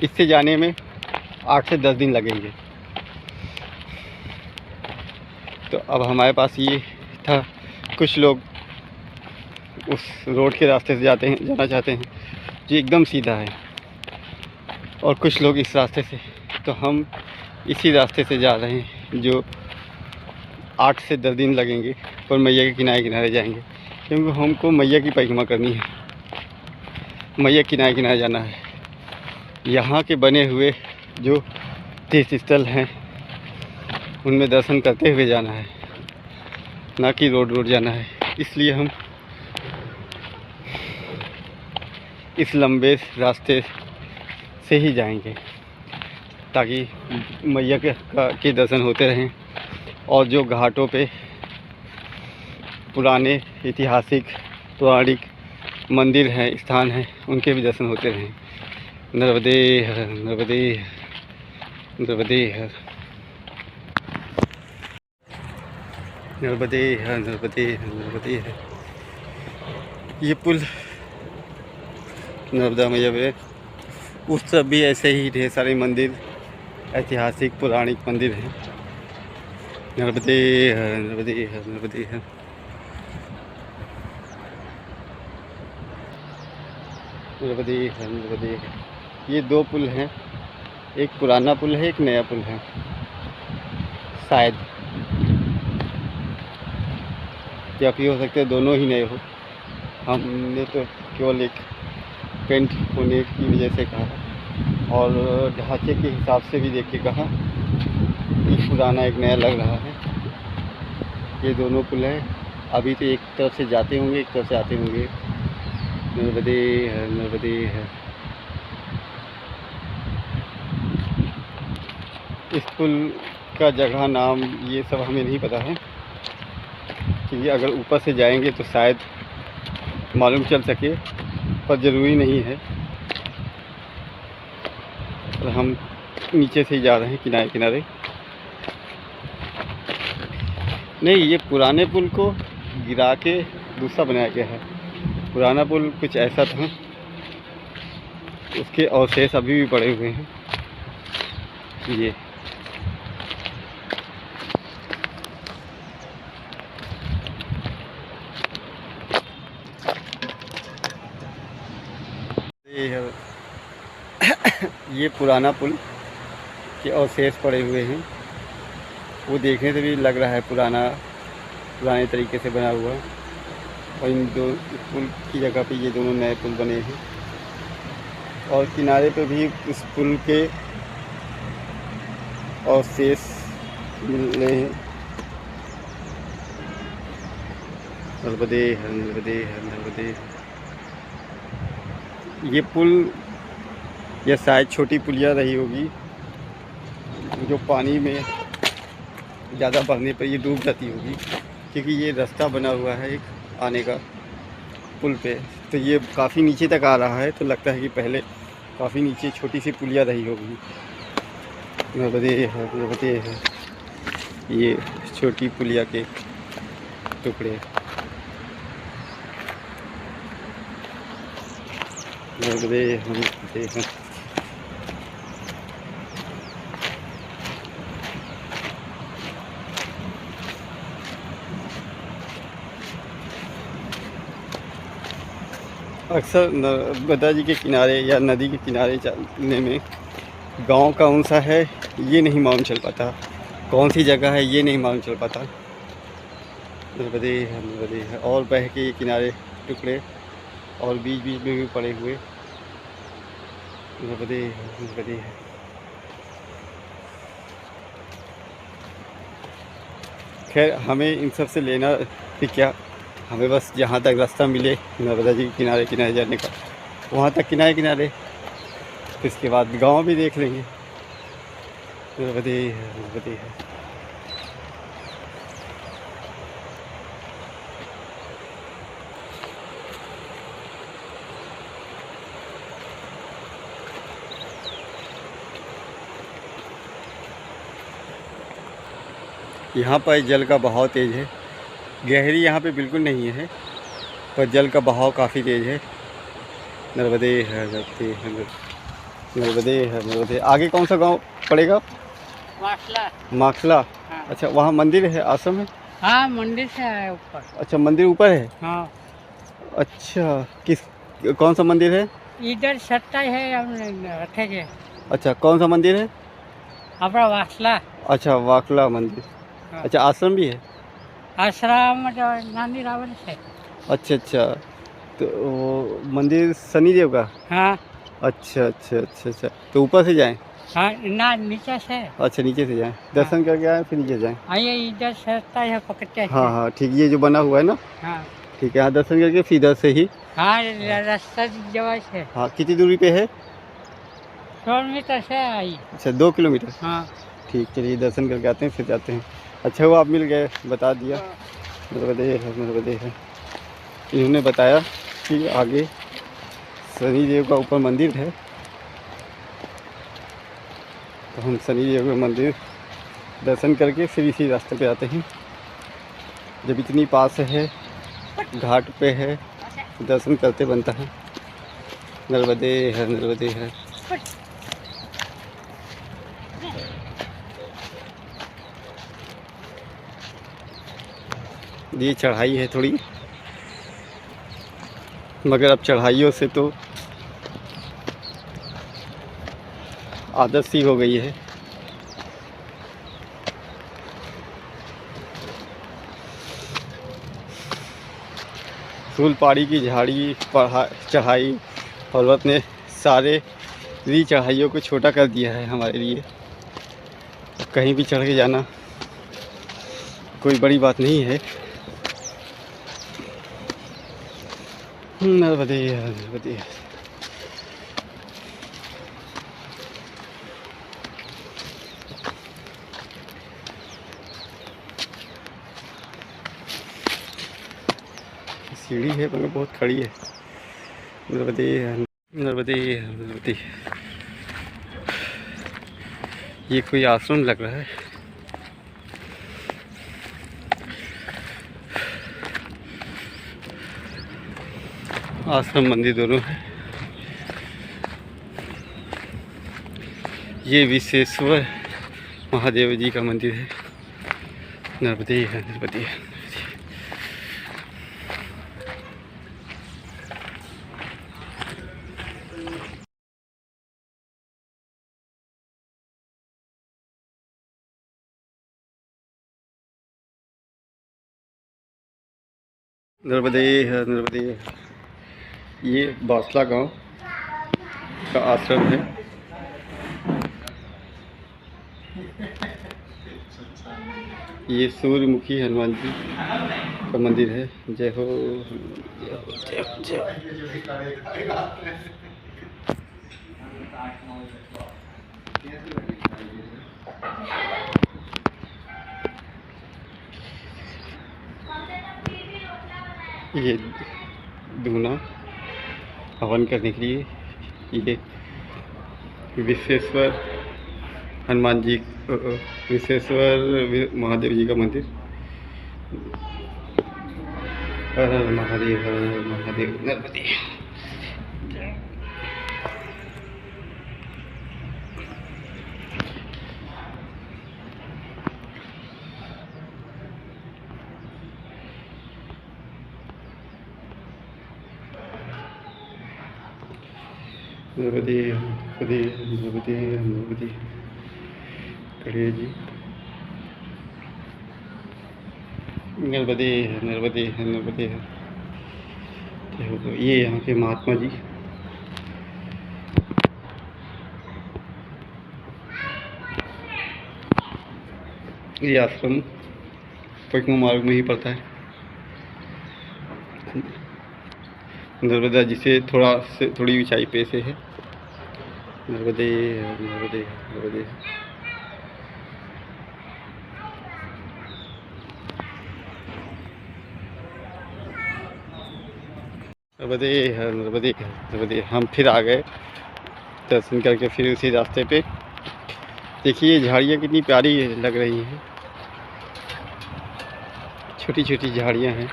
S1: इससे जाने में 8 से 10 दिन लगेंगे। तो अब हमारे पास ये था, कुछ लोग उस रोड के रास्ते से जाना चाहते हैं जो एकदम सीधा है, और कुछ लोग इस रास्ते से। तो हम इसी रास्ते से जा रहे हैं जो 8 से 10 दिन लगेंगे, पर मैया के किनारे किनारे जाएंगे, क्योंकि हमको मैया की परिक्रमा करनी है। मैया किनारे किनारे जाना है। यहाँ के बने हुए जो तीर्थ स्थल हैं उनमें दर्शन करते हुए जाना है, ना कि रोड रोड जाना है। इसलिए हम इस लंबे रास्ते से ही जाएंगे ताकि मैया के दर्शन होते रहें, और जो घाटों पे पुराने ऐतिहासिक पौराणिक मंदिर हैं, स्थान हैं, उनके भी दर्शन होते रहें। नर्मदे है, नर्मदे है, नर्मदे है। नर्मदे है, नर्मदे है, नर्मदे है। ये पुल नर्मदा मैया पे, उस तरफ भी ऐसे ही ढेर सारे मंदिर, ऐतिहासिक पौराणिक मंदिर हैं। नर्मदे है, नर्मदे है, नर्मदे है। नर्मदे है, नर्मदे है। ये 2 पुल हैं, एक पुराना पुल है, एक नया पुल है शायद, या फिर हो सकते हैं दोनों ही नए हो। हमने तो केवल एक पेंट होने की वजह से कहा, और ढांचे के हिसाब से भी देख के कहा, एक पुराना एक नया लग रहा है। ये दोनों पुल हैं। अभी तो एक तरफ से जाते होंगे, एक तरफ से आते होंगे। नर्मदे है, नर्मदे है। इस पुल का जगह नाम ये सब हमें नहीं पता है, कि अगर ऊपर से जाएंगे तो शायद मालूम चल सके, पर ज़रूरी नहीं है। और हम नीचे से ही जा रहे हैं, किनारे किनारे। नहीं, ये पुराने पुल को गिरा के दूसरा बनाया गया है। पुराना पुल कुछ ऐसा था उसके अवशेष अभी भी पड़े हुए हैं। ये ये पुराना पुल के अवशेष पड़े हुए हैं। वो देखने से भी लग रहा है पुराने तरीके से बना हुआ। और इन दो पुल की जगह पे ये दोनों नए पुल बने हैं। और किनारे पे भी उस पुल के अवशेष मिल रहे हैं। नर्मदे नर्मदे नर्मदे। ये पुल या शायद छोटी पुलिया रही होगी, जो पानी में ज़्यादा बढ़ने पर ये डूब जाती होगी, क्योंकि ये रास्ता बना हुआ है एक आने का पुल पे। तो ये काफ़ी नीचे तक आ रहा है, तो लगता है कि पहले काफ़ी नीचे छोटी सी पुलिया रही होगी। नर्मदे है ये छोटी पुलिया के टुकड़े। नर्मदे हैं। अक्सर नर्मदा जी के किनारे या नदी के किनारे चलने में गांव कौन सा है ये नहीं मालूम चल पाता, कौन सी जगह है ये नहीं मालूम चल पाता। नर्मदे है। और बह के किनारे टुकड़े और बीच बीच में भी पड़े हुए। नर्मदे है। खैर हमें इन सब से लेना भी क्या, हमें बस जहाँ तक रास्ता मिले नर्मदा जी के किनारे किनारे जाने का, वहाँ तक किनारे किनारे, इसके बाद गांव भी देख लेंगे। नर्मदे है। यहाँ पर जल का बहाव तेज़ है। गहरी यहाँ पे बिल्कुल नहीं है, पर जल का बहाव काफ़ी तेज़ है। नर्मदे है। नर्मदे। आगे कौन सा गांव पड़ेगा? माखला।
S3: हाँ।
S1: अच्छा, वहाँ मंदिर है, आश्रम है?
S3: हाँ, मंदिर से है ऊपर।
S1: अच्छा, मंदिर ऊपर है।
S3: हाँ।
S1: अच्छा, कौन सा मंदिर है?
S3: इधर सट्टा है रखेंगे।
S1: अच्छा, कौन सा मंदिर है?
S3: अपना वासला।
S1: अच्छा, वाकला मंदिर।
S3: हाँ।
S1: अच्छा, आश्रम भी है?
S3: आश्रम नानी रावण से।
S1: अच्छा, तो वो मंदिर शनिदेव का?
S3: हाँ।
S1: अच्छा, तो ऊपर से जाएं?
S3: हाँ, ना नीचे से।
S1: अच्छा, नीचे से जाएं, दर्शन करके आए फिर नीचे जाएं।
S3: आइए, इधर सट्टा है पकड़ते।
S1: हाँ, ठीक, ये जो बना हुआ है ना?
S3: हाँ
S1: ठीक है, यहाँ दर्शन करके फिर इधर से ही।
S3: हाँ, रास्ता जगह से।
S1: हाँ, कितनी दूरी पे है?
S3: 100 मीटर से आई।
S1: अच्छा, 2 किलोमीटर।
S3: हाँ।
S1: ठीक, चलिए दर्शन करके आते हैं फिर जाते हैं। अच्छा हुआ आप मिल गए, बता दिया। नर्मदे है। इन्होंने बताया कि आगे शनिदेव का ऊपर मंदिर है, तो हम शनिदेव का मंदिर दर्शन करके फिर इसी रास्ते पे आते हैं। जब इतनी पास है, घाट पे है, दर्शन करते बनता है। नर्मदे है। ये चढ़ाई है थोड़ी, मगर अब चढ़ाइयों से तो आदत सी हो गई है। फूलपाड़ी की झाड़ी चढ़ाई पर्वत ने सारे चढ़ाइयों को छोटा कर दिया है हमारे लिए। कहीं भी चढ़ के जाना कोई बड़ी बात नहीं है। नर्मदे है। सीढ़ी है मगर बहुत खड़ी है। नर्मदे। ये कोई आश्रम लग रहा है। आश्रम मंदिर दोनों है। ये विश्वेश्वर महादेव जी का मंदिर है। नर्मदे है, नर्मदे है। नर्मदे है, नर्मदे है। ये बासला गांव का आश्रम है। ये सूर्यमुखी हनुमान जी का मंदिर है। जय हो, जय हो, जय हो, जय हो। ये दूना हवन करने के लिए ये विश्वेश्वर हनुमान जी, विश्वेश्वर महादेव जी का मंदिर। हर हर महादेव, हर हर महादेव, नर्मदे। नर्मदे, नर्मदे, नर्मदे, नर्मदे। करिए जी। नर्मदे, नर्मदे, नर्मदे। ये यहाँ के महात्मा जी। ये आश्रम पश्चिम मार्ग में ही पड़ता है। नर्मदा जी से थोड़ी ऊंचाई पे से है। नर्मदे, नर्मदे, नर्मदे। नर्मदे, नर्मदे, नर्मदे। हम फिर आ गए दर्शन करके, फिर उसी रास्ते पे। देखिए झाड़ियाँ कितनी प्यारी लग रही हैं। छोटी छोटी झाड़ियाँ हैं।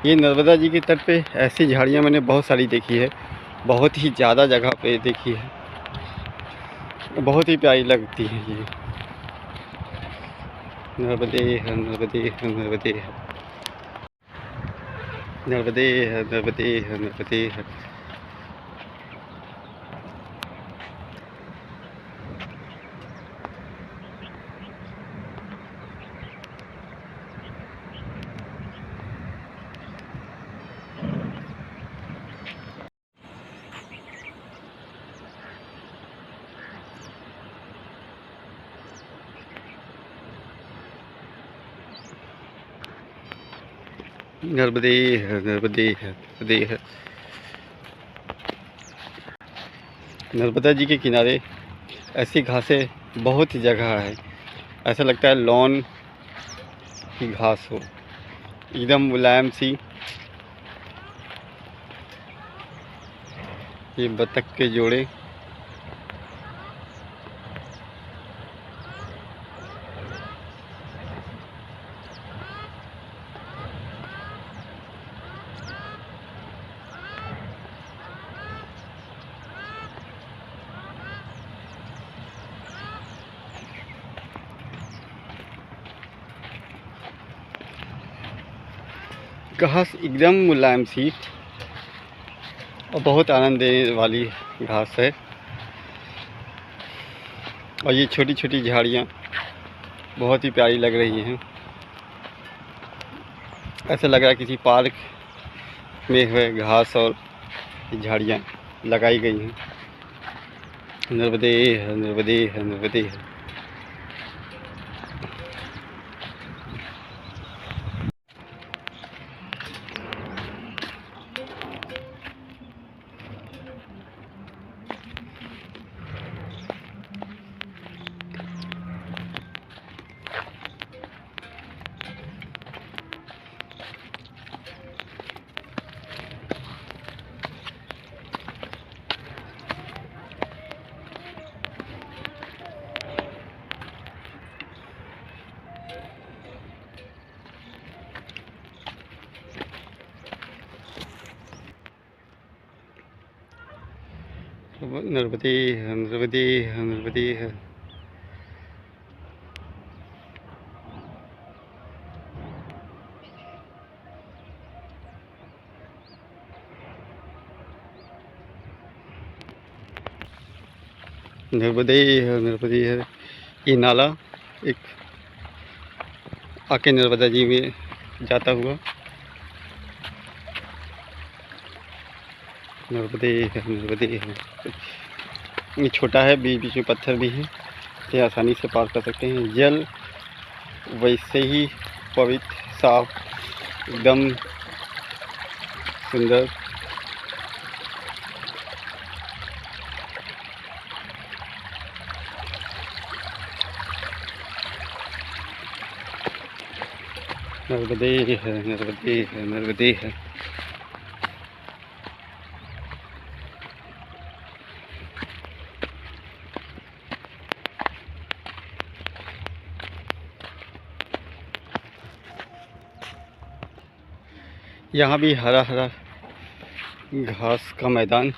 S1: ये नर्मदा जी के तट पे ऐसी झाड़ियाँ मैंने बहुत सारी देखी है, बहुत ही ज़्यादा जगह पे देखी है। बहुत ही प्यारी लगती है ये। नर्मदे है, नर्मदे है, नर्मदे है। नर्मदे है, नर्मदे है, नर्मदे है। नर्मदे है, नर्मदे है, नर्मदे है। नर्मदा जी के किनारे ऐसी घासें बहुत ही जगह है। ऐसा लगता है लॉन की घास हो, एकदम मुलायम सी। ये बतख के जोड़े। घास एकदम मुलायम सी और बहुत आनंद देने वाली घास है। और ये छोटी छोटी झाड़ियाँ बहुत ही प्यारी लग रही हैं। ऐसा लग रहा है किसी पार्क में हुए घास और झाड़ियाँ लगाई गई हैं। नर्मदे है, नर्मदे है, नर्मदे है। नर्मदे नर्मदे नर्मदे। नर्मदे नर्मदे। ये नाला एक आके नर्मदा जी में जाता हुआ। नर्मदे नर्मदे। ये छोटा है, बीच बीच में पत्थर भी है, ये आसानी से पार कर सकते हैं। जल वैसे ही पवित्र साफ एकदम सुंदर। नर्मदे है नर्मदे है नर्मदे है। यहाँ भी हरा हरा घास का मैदान,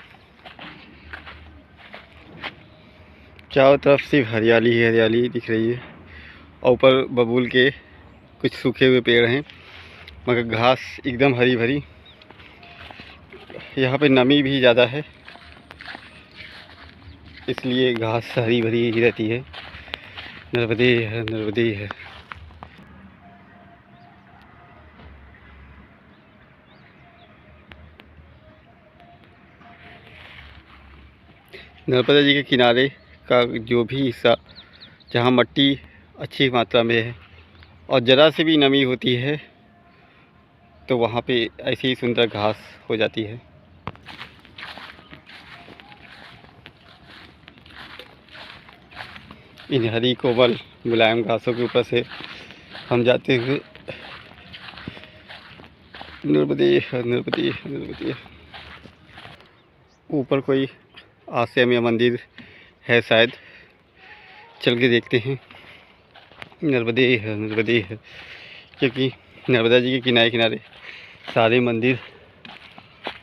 S1: चारों तरफ सिर्फ हरियाली ही हरियाली दिख रही है। और ऊपर बबूल के कुछ सूखे हुए पेड़ हैं, मगर घास एकदम हरी भरी। यहाँ पे नमी भी ज़्यादा है, इसलिए घास हरी भरी ही रहती है। नर्मदे है नर्मदे है। नर्मदा जी के किनारे का जो भी हिस्सा जहाँ मट्टी अच्छी मात्रा में है और ज़रा से भी नमी होती है, तो वहाँ पे ऐसी ही सुंदर घास हो जाती है। इन हरी कोमल मुलायम घासों के ऊपर से हम जाते हुए नर्मदे नर्मदे नर्मदे। ऊपर कोई आश्रम या मंदिर है शायद, चल के देखते हैं। नर्मदे है नर्मदे है, क्योंकि नर्मदा जी के किनारे किनारे सारे मंदिर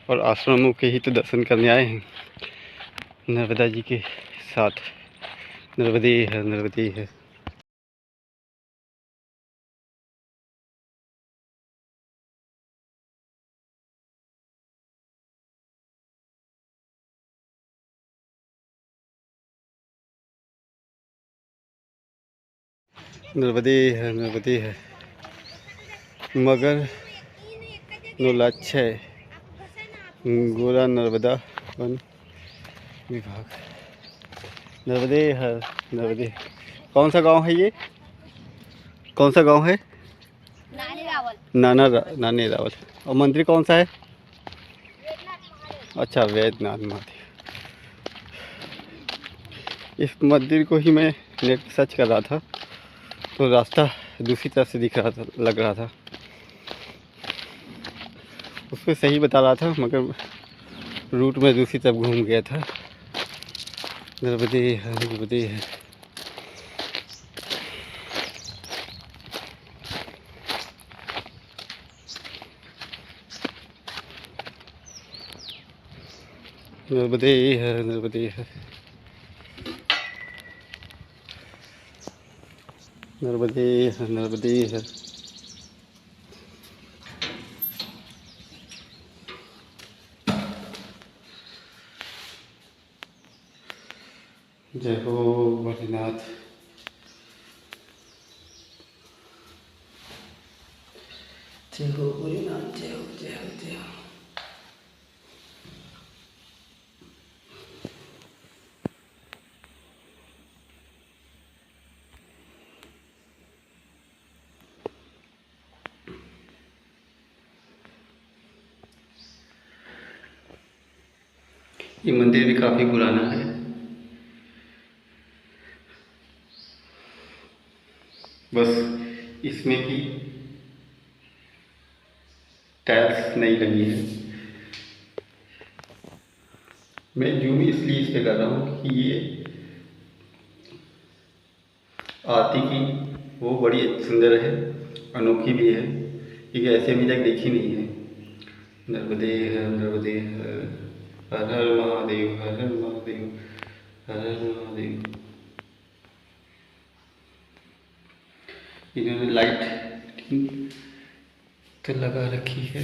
S1: और आश्रमों के ही तो दर्शन करने आए हैं नर्मदा जी के साथ। नर्मदे है नर्मदे है। नर्मदे है नर्मदे है। मगर नौलक्ष्य गोरा नर्मदा वन विभाग। नर्मदे है नर्मदे। कौन सा गांव है ये? कौन सा गांव है? नानी रावल। और मंदिर कौन सा है? अच्छा, वैद्यनाथ महादेव। इस मंदिर को ही मैं नेट सर्च कर रहा था, तो रास्ता दूसरी तरफ से दिख रहा था, लग रहा था। उसमें सही बता रहा था, मगर रूट में दूसरी तरफ घूम गया था। नर्मदे है नर्मदे है। नर्मदे है नर्मदे है। नर्मदे है नर्मदे है। जय हो भोलेनाथ। जय हो भोलेनाथ। जय हो जय हो जय हो। ये मंदिर भी काफी पुराना है। बस इसमें की टाइल्स नहीं लगी है। मैं जूम इसलिए इस पे कर रहा हूँ कि ये आरती की वो बड़ी सुंदर है, अनोखी भी है, क्योंकि ऐसे अभी तक देखी नहीं है। नर्मदे है नर्मदे है। हर हर महादेव, हर हर महादेव, हर हर महादेव। इन्होंने लाइट तो लगा रखी है,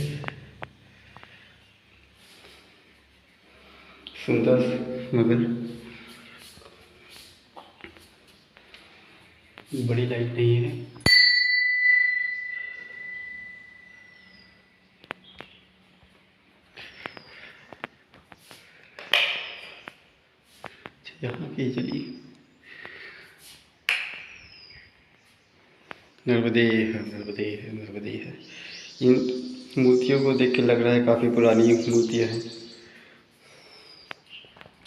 S1: सुंदर, मगर बड़ी लाइट नहीं है। यहाँ की चलिए, नर्मदे है, नर्मदे है, नर्मदे है। इन मूर्तियों को देख के लग रहा है काफ़ी पुरानी मूर्तियाँ हैं।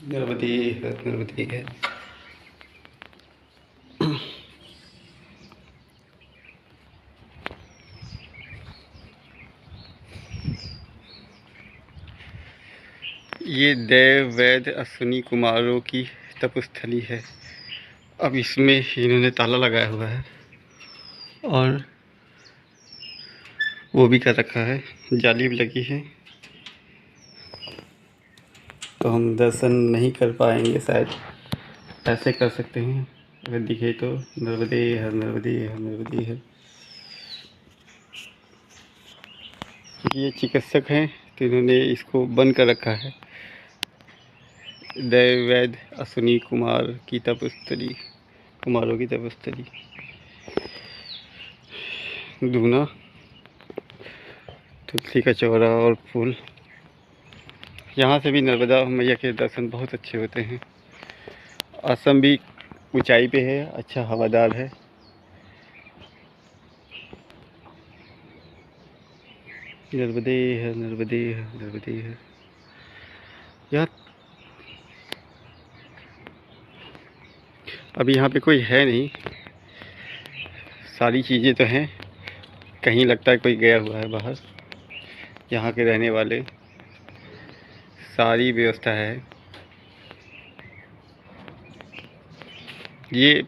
S1: नर्मदे है, नर्मदे है। ये देव वैद्य अश्विनी कुमारों की तपस्थली है। अब इसमें इन्होंने ताला लगाया हुआ है और वो भी कर रखा है, जाली भी लगी है, तो हम दर्शन नहीं कर पाएंगे शायद। ऐसे कर सकते हैं अगर दिखे तो। नर्मदे है, नर्मदे है, नर्मदे है। क्योंकि ये चिकित्सक हैं तो इन्होंने इसको बंद कर रखा है। देव वैद्य अश्विनी कुमार की तपस्थली, कुमारों की तपस्थली, दूना, तुलसी का चौरा और फूल। यहाँ से भी नर्मदा मैया के दर्शन बहुत अच्छे होते हैं। आश्रम भी ऊंचाई पे है, अच्छा हवादार है। नर्मदे है, नर्मदे है, नर्मदे है। यहाँ अभी यहाँ पे कोई है नहीं, सारी चीज़ें तो हैं, कहीं लगता है कोई गया हुआ है बाहर। यहाँ के रहने वाले, सारी व्यवस्था है। ये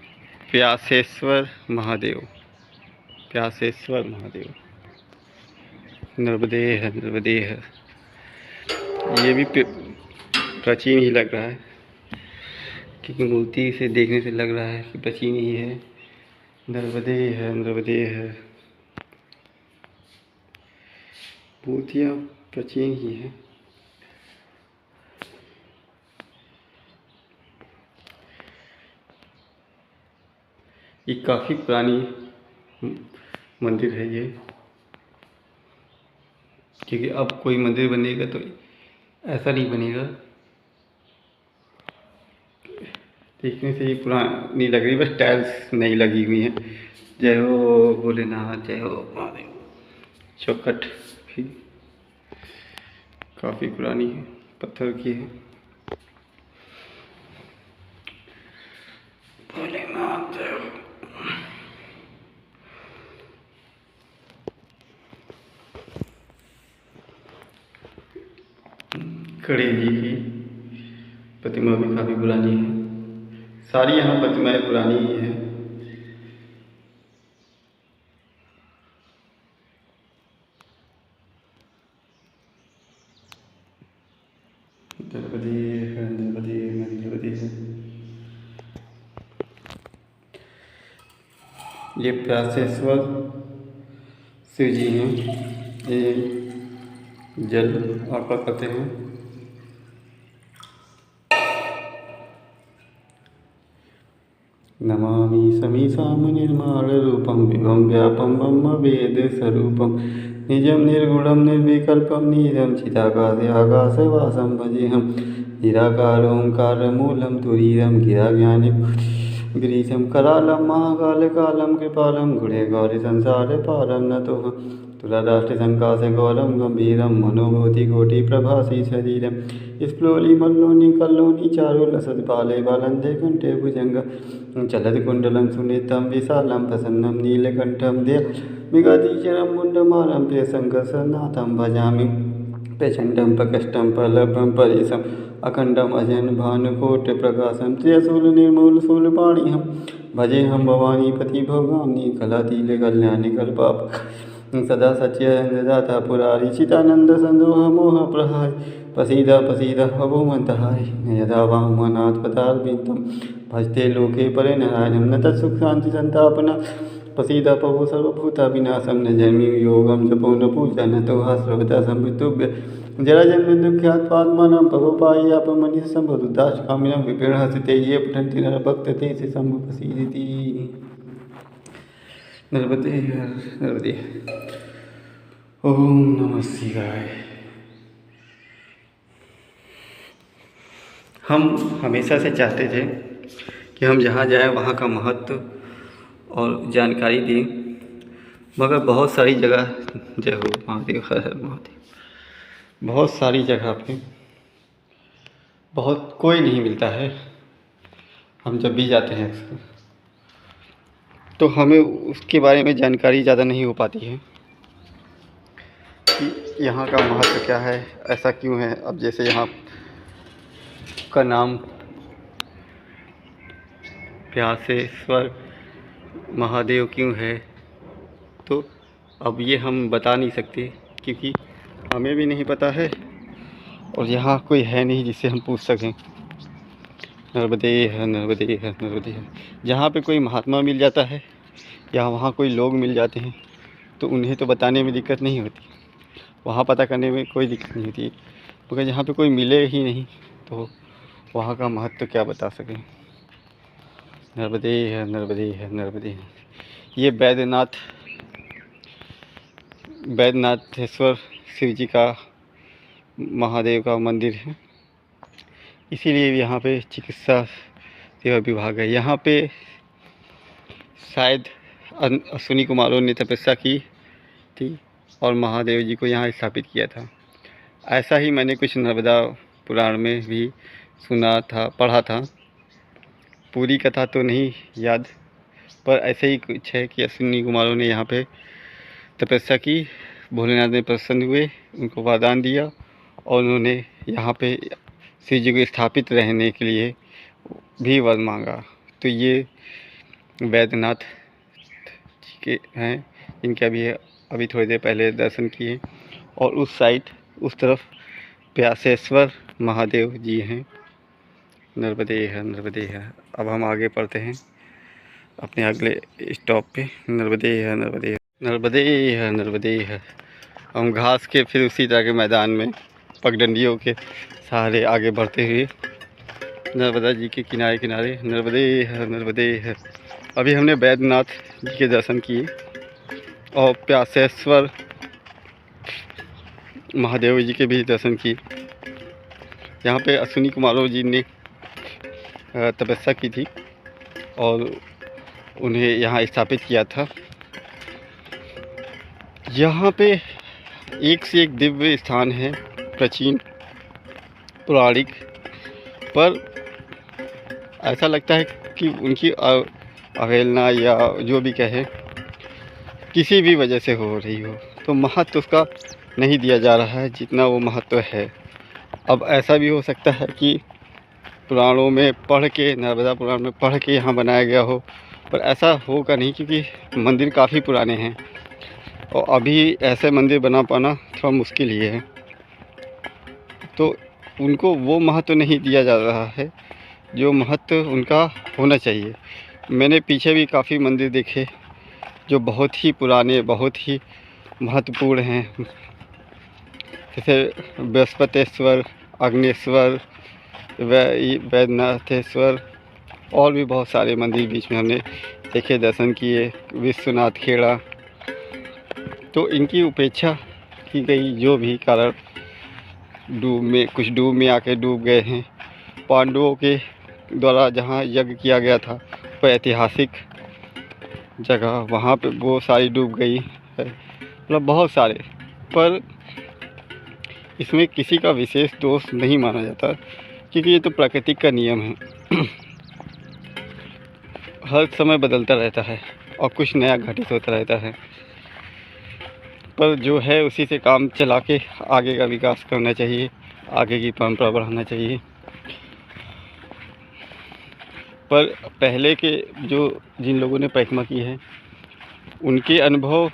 S1: प्यासेश्वर महादेव, प्यासेश्वर महादेव, नर्मदे है, नर्मदे है। ये भी प्राचीन ही लग रहा है, क्योंकि मूर्ति से देखने से लग रहा है कि प्राचीन ही है। नर्मदे है, नर्मदे है। मूर्तियाँ प्राचीन ही हैं। ये काफ़ी पुरानी मंदिर है ये, क्योंकि अब कोई मंदिर बनेगा तो ऐसा नहीं बनेगा। देखने से ये पुरानी लग रही, बस टाइल्स नहीं लगी हुई हैं। जय हो भोलेनाथ, जय हो महादेव। चौखट भी काफ़ी पुरानी है, पत्थर की है। भोलेनाथ जय हो। गणेश जी की प्रतिमा भी काफ़ी पुरानी है। सारी यहाँ प्रतिमाएं पुरानी ही हैं। नर्मदे है, नर्मदे है, नर्मदे है। ये प्यासेश्वर शिव जी हैं, ये जल अर्पण करते हैं। नमामि समीसाम निर्माण रूपम विभम व्यापम ब्रह्म वेद स्वरूपम निजम निर्गुणम निर्विकल्पम नीरम चिदाकाशे आकाशवासं भजेऽहं निराकार ओंकार मूलम तुरीरम गिरा ज्ञानि गिरीशं करालं महाकालकालं कृपालं गुणे गौरी संसार पारं नतोऽहं तुलाराष्ट्र संकाश गौरम गंभीरम मनोभूति कोटि प्रभासी शरीरम स्फुलोली मल्लोनि कल्लोनि चारु लसत् पाले बालंदे कंठे भुजंग चलत कुंडलं सुनीतं विशालं प्रसन्नं नीलकंठं देवमिगतीचरं मुण्डमालं प्रियसङ्कसनाथं भजामि प्रचण्डं प्रकष्टं प्रलभं परेशम् अखण्डम् अजन् भानुकोटिप्रकाशं त्र्यशूलनिर्मूलशूलपाणिहं भजेऽहं भवानीपति भोगाम्नि कलातिलकल्याणि कल्पाप सदा सच्चिदानन्ददाता पुरारी चिदानन्द संदोह मोह प्रहाय प्रसीद प्रसीद भवमन्तहाय यदा वामनाथपदारविन्दं भजते लोके परे नारायणं न तत्सुख शांति संतापना प्रसीद प्रभु सर्वभूतविनाशं न जन्मी योगं जपो न पूजा न तो सर्वदा संवितुभ्य जरा जन्म दुःख्यात्मानं प्रभु पायापमनिः संभुदाशकामिनं विपीडहसिते ये पठन्ति नरभक्त ते से शम्भु प्रसीदिति। नर्मदे नर्मदे। ओम नमः शिवाय। हम हमेशा से चाहते थे कि हम जहाँ जाएं वहाँ का महत्व और जानकारी दें, मगर बहुत सारी जगह, जय हो महादेव हर हर महादेव, बहुत सारी जगह पे बहुत कोई नहीं मिलता है। हम जब भी जाते हैं तो हमें उसके बारे में जानकारी ज़्यादा नहीं हो पाती है कि यहाँ का महत्व क्या है, ऐसा क्यों है। अब जैसे यहाँ का नाम प्यासेश्वर महादेव क्यों है, तो अब ये हम बता नहीं सकते क्योंकि हमें भी नहीं पता है और यहाँ कोई है नहीं जिससे हम पूछ सकें। नर्मदे है नर्मदे है नर्मदे है। जहाँ पे कोई महात्मा मिल जाता है या वहाँ कोई लोग मिल जाते हैं तो उन्हें तो बताने में दिक्कत नहीं होती, वहाँ पता करने में कोई दिक्कत नहीं होती, मगर जहाँ पे कोई मिले ही नहीं तो वहाँ का महत्व क्या बता सकें। नर्मदे है नर्मदे है नर्मदे है। ये वैद्यनाथेश्वर शिव जी का महादेव का मंदिर है, इसीलिए यहाँ पे चिकित्सा सेवा विभाग है। यहाँ पे शायद अश्विनी कुमारों ने तपस्या की थी और महादेव जी को यहाँ स्थापित किया था। ऐसा ही मैंने कुछ नर्मदा पुराण में भी सुना था, पढ़ा था। पूरी कथा तो नहीं याद, पर ऐसे ही कुछ है कि अश्विनी कुमारों ने यहाँ पे तपस्या की, भोलेनाथ ने प्रसन्न हुए, उनको वरदान दिया और उन्होंने यहाँ पे शिव जी को स्थापित रहने के लिए भी वर मांगा। तो ये वैद्यनाथ जी के हैं जिनके अभी थोड़ी देर पहले दर्शन किए। और उस साइड उस तरफ प्यासेश्वर महादेव जी हैं। नर्मदे है नर्मदे है। अब हम आगे पढ़ते हैं अपने अगले स्टॉप पे। नर्मदे है नर्मदे है नर्मदे है नर्मदे है। हम घास के फिर उसी तरह के मैदान में पगडंडियों के सहारे आगे बढ़ते हुए नर्मदा जी के किनारे किनारे नर्मदे है नर्मदे है। अभी हमने वैद्यनाथ जी के दर्शन किए और प्यासेश्वर महादेव जी के भी दर्शन किए। यहाँ पे अश्विनी कुमारों जी ने तपस्या की थी और उन्हें यहाँ स्थापित किया था। यहाँ पे एक से एक दिव्य स्थान है, प्राचीन पौराणिक, पर ऐसा लगता है कि उनकी अवहेलना या जो भी कहे किसी भी वजह से हो रही हो, तो महत्व उसका नहीं दिया जा रहा है जितना वो महत्व है। अब ऐसा भी हो सकता है कि पुराणों में पढ़ के, नर्मदा पुराण में पढ़ के यहाँ बनाया गया हो, पर ऐसा होगा नहीं क्योंकि मंदिर काफ़ी पुराने हैं और अभी ऐसे मंदिर बना पाना थोड़ा मुश्किल ही है। तो उनको वो महत्व नहीं दिया जा रहा है जो महत्व उनका होना चाहिए। मैंने पीछे भी काफ़ी मंदिर देखे जो बहुत ही पुराने, बहुत ही महत्वपूर्ण हैं, जैसे बृहस्पतेश्वर, अग्नेश्वर, वैद्यनाथेश्वर और भी बहुत सारे मंदिर बीच में हमने देखे, दर्शन किए। विश्वनाथ खेड़ा, तो इनकी उपेक्षा की गई, जो भी कारण डूब में आके डूब गए हैं। पांडवों के द्वारा जहाँ यज्ञ किया गया था वो ऐतिहासिक जगह, वहाँ पे वो सारी डूब गई है, मतलब बहुत सारे। पर इसमें किसी का विशेष दोष नहीं माना जाता क्योंकि ये तो प्रकृति का नियम है। हर समय बदलता रहता है और कुछ नया घटित होता रहता है, पर जो है उसी से काम चला के आगे का विकास करना चाहिए, आगे की परंपरा बढ़ाना चाहिए। पर पहले के जिन लोगों ने परिक्रमा की है उनके अनुभव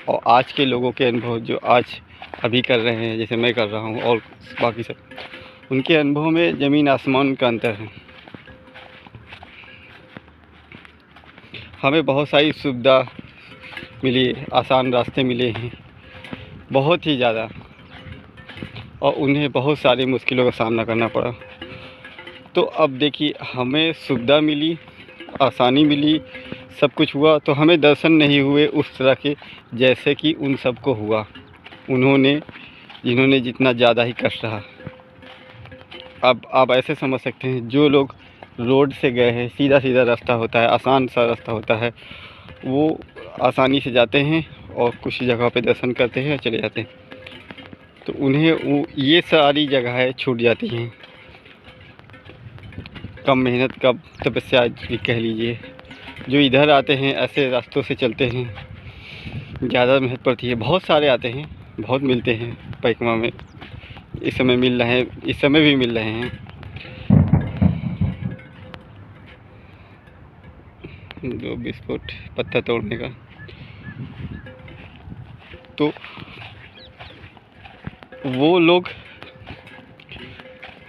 S1: और आज के लोगों के अनुभव जो आज अभी कर रहे हैं, जैसे मैं कर रहा हूँ और बाकी सब, उनके अनुभव में ज़मीन आसमान का अंतर है। हमें बहुत सारी सुविधा मिली, आसान रास्ते मिले हैं, बहुत ही ज़्यादा, और उन्हें बहुत सारी मुश्किलों का सामना करना पड़ा। तो अब देखिए, हमें सुविधा मिली, आसानी मिली, सब कुछ हुआ, तो हमें दर्शन नहीं हुए उस तरह के जैसे कि उन सबको हुआ, जिन्होंने जितना ज़्यादा ही कष्ट रहा। अब आप ऐसे समझ सकते हैं, जो लोग रोड से गए हैं, सीधा सीधा रास्ता होता है, आसान सा रास्ता होता है, वो आसानी से जाते हैं और कुछ जगह पे दर्शन करते हैं और चले जाते हैं। तो उन्हें वो ये सारी जगहें छूट जाती हैं। कम मेहनत का तपस्या भी कह लीजिए। जो इधर आते हैं, ऐसे रास्तों से चलते हैं, ज़्यादा मेहनत पड़ती है। बहुत सारे आते हैं, बहुत मिलते हैं पैकमा में, इस समय मिल रहे हैं, इस समय भी मिल रहे हैं। दो बिस्कुट पत्थर तोड़ने का। तो वो लोग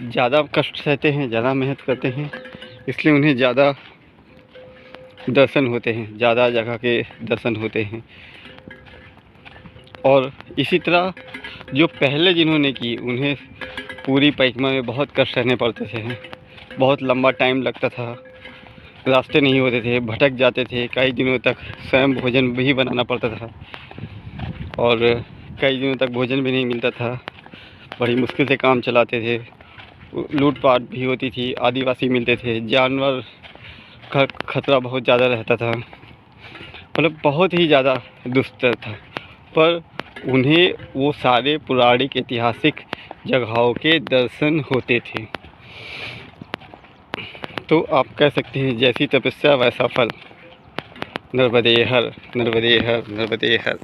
S1: ज़्यादा कष्ट सहते हैं, ज़्यादा मेहनत करते हैं, इसलिए उन्हें ज़्यादा दर्शन होते हैं, ज़्यादा जगह के दर्शन होते हैं। और इसी तरह जो पहले जिन्होंने की, उन्हें पूरी परिक्रमा में बहुत कष्ट सहने पड़ते थे, बहुत लंबा टाइम लगता था, रास्ते नहीं होते थे, भटक जाते थे, कई दिनों तक स्वयं भोजन भी बनाना पड़ता था और कई दिनों तक भोजन भी नहीं मिलता था, बड़ी मुश्किल से काम चलाते थे, लूटपाट भी होती थी, आदिवासी मिलते थे, जानवर का खतरा बहुत ज़्यादा रहता था, मतलब बहुत ही ज़्यादा दुस्तर था। पर उन्हें वो सारे पौराणिक ऐतिहासिक जगहों के दर्शन होते थे। तो आप कह सकते हैं, जैसी तपस्या वैसा फल। नर्मदे हर, नर्मदे हर, नर्मदे हर।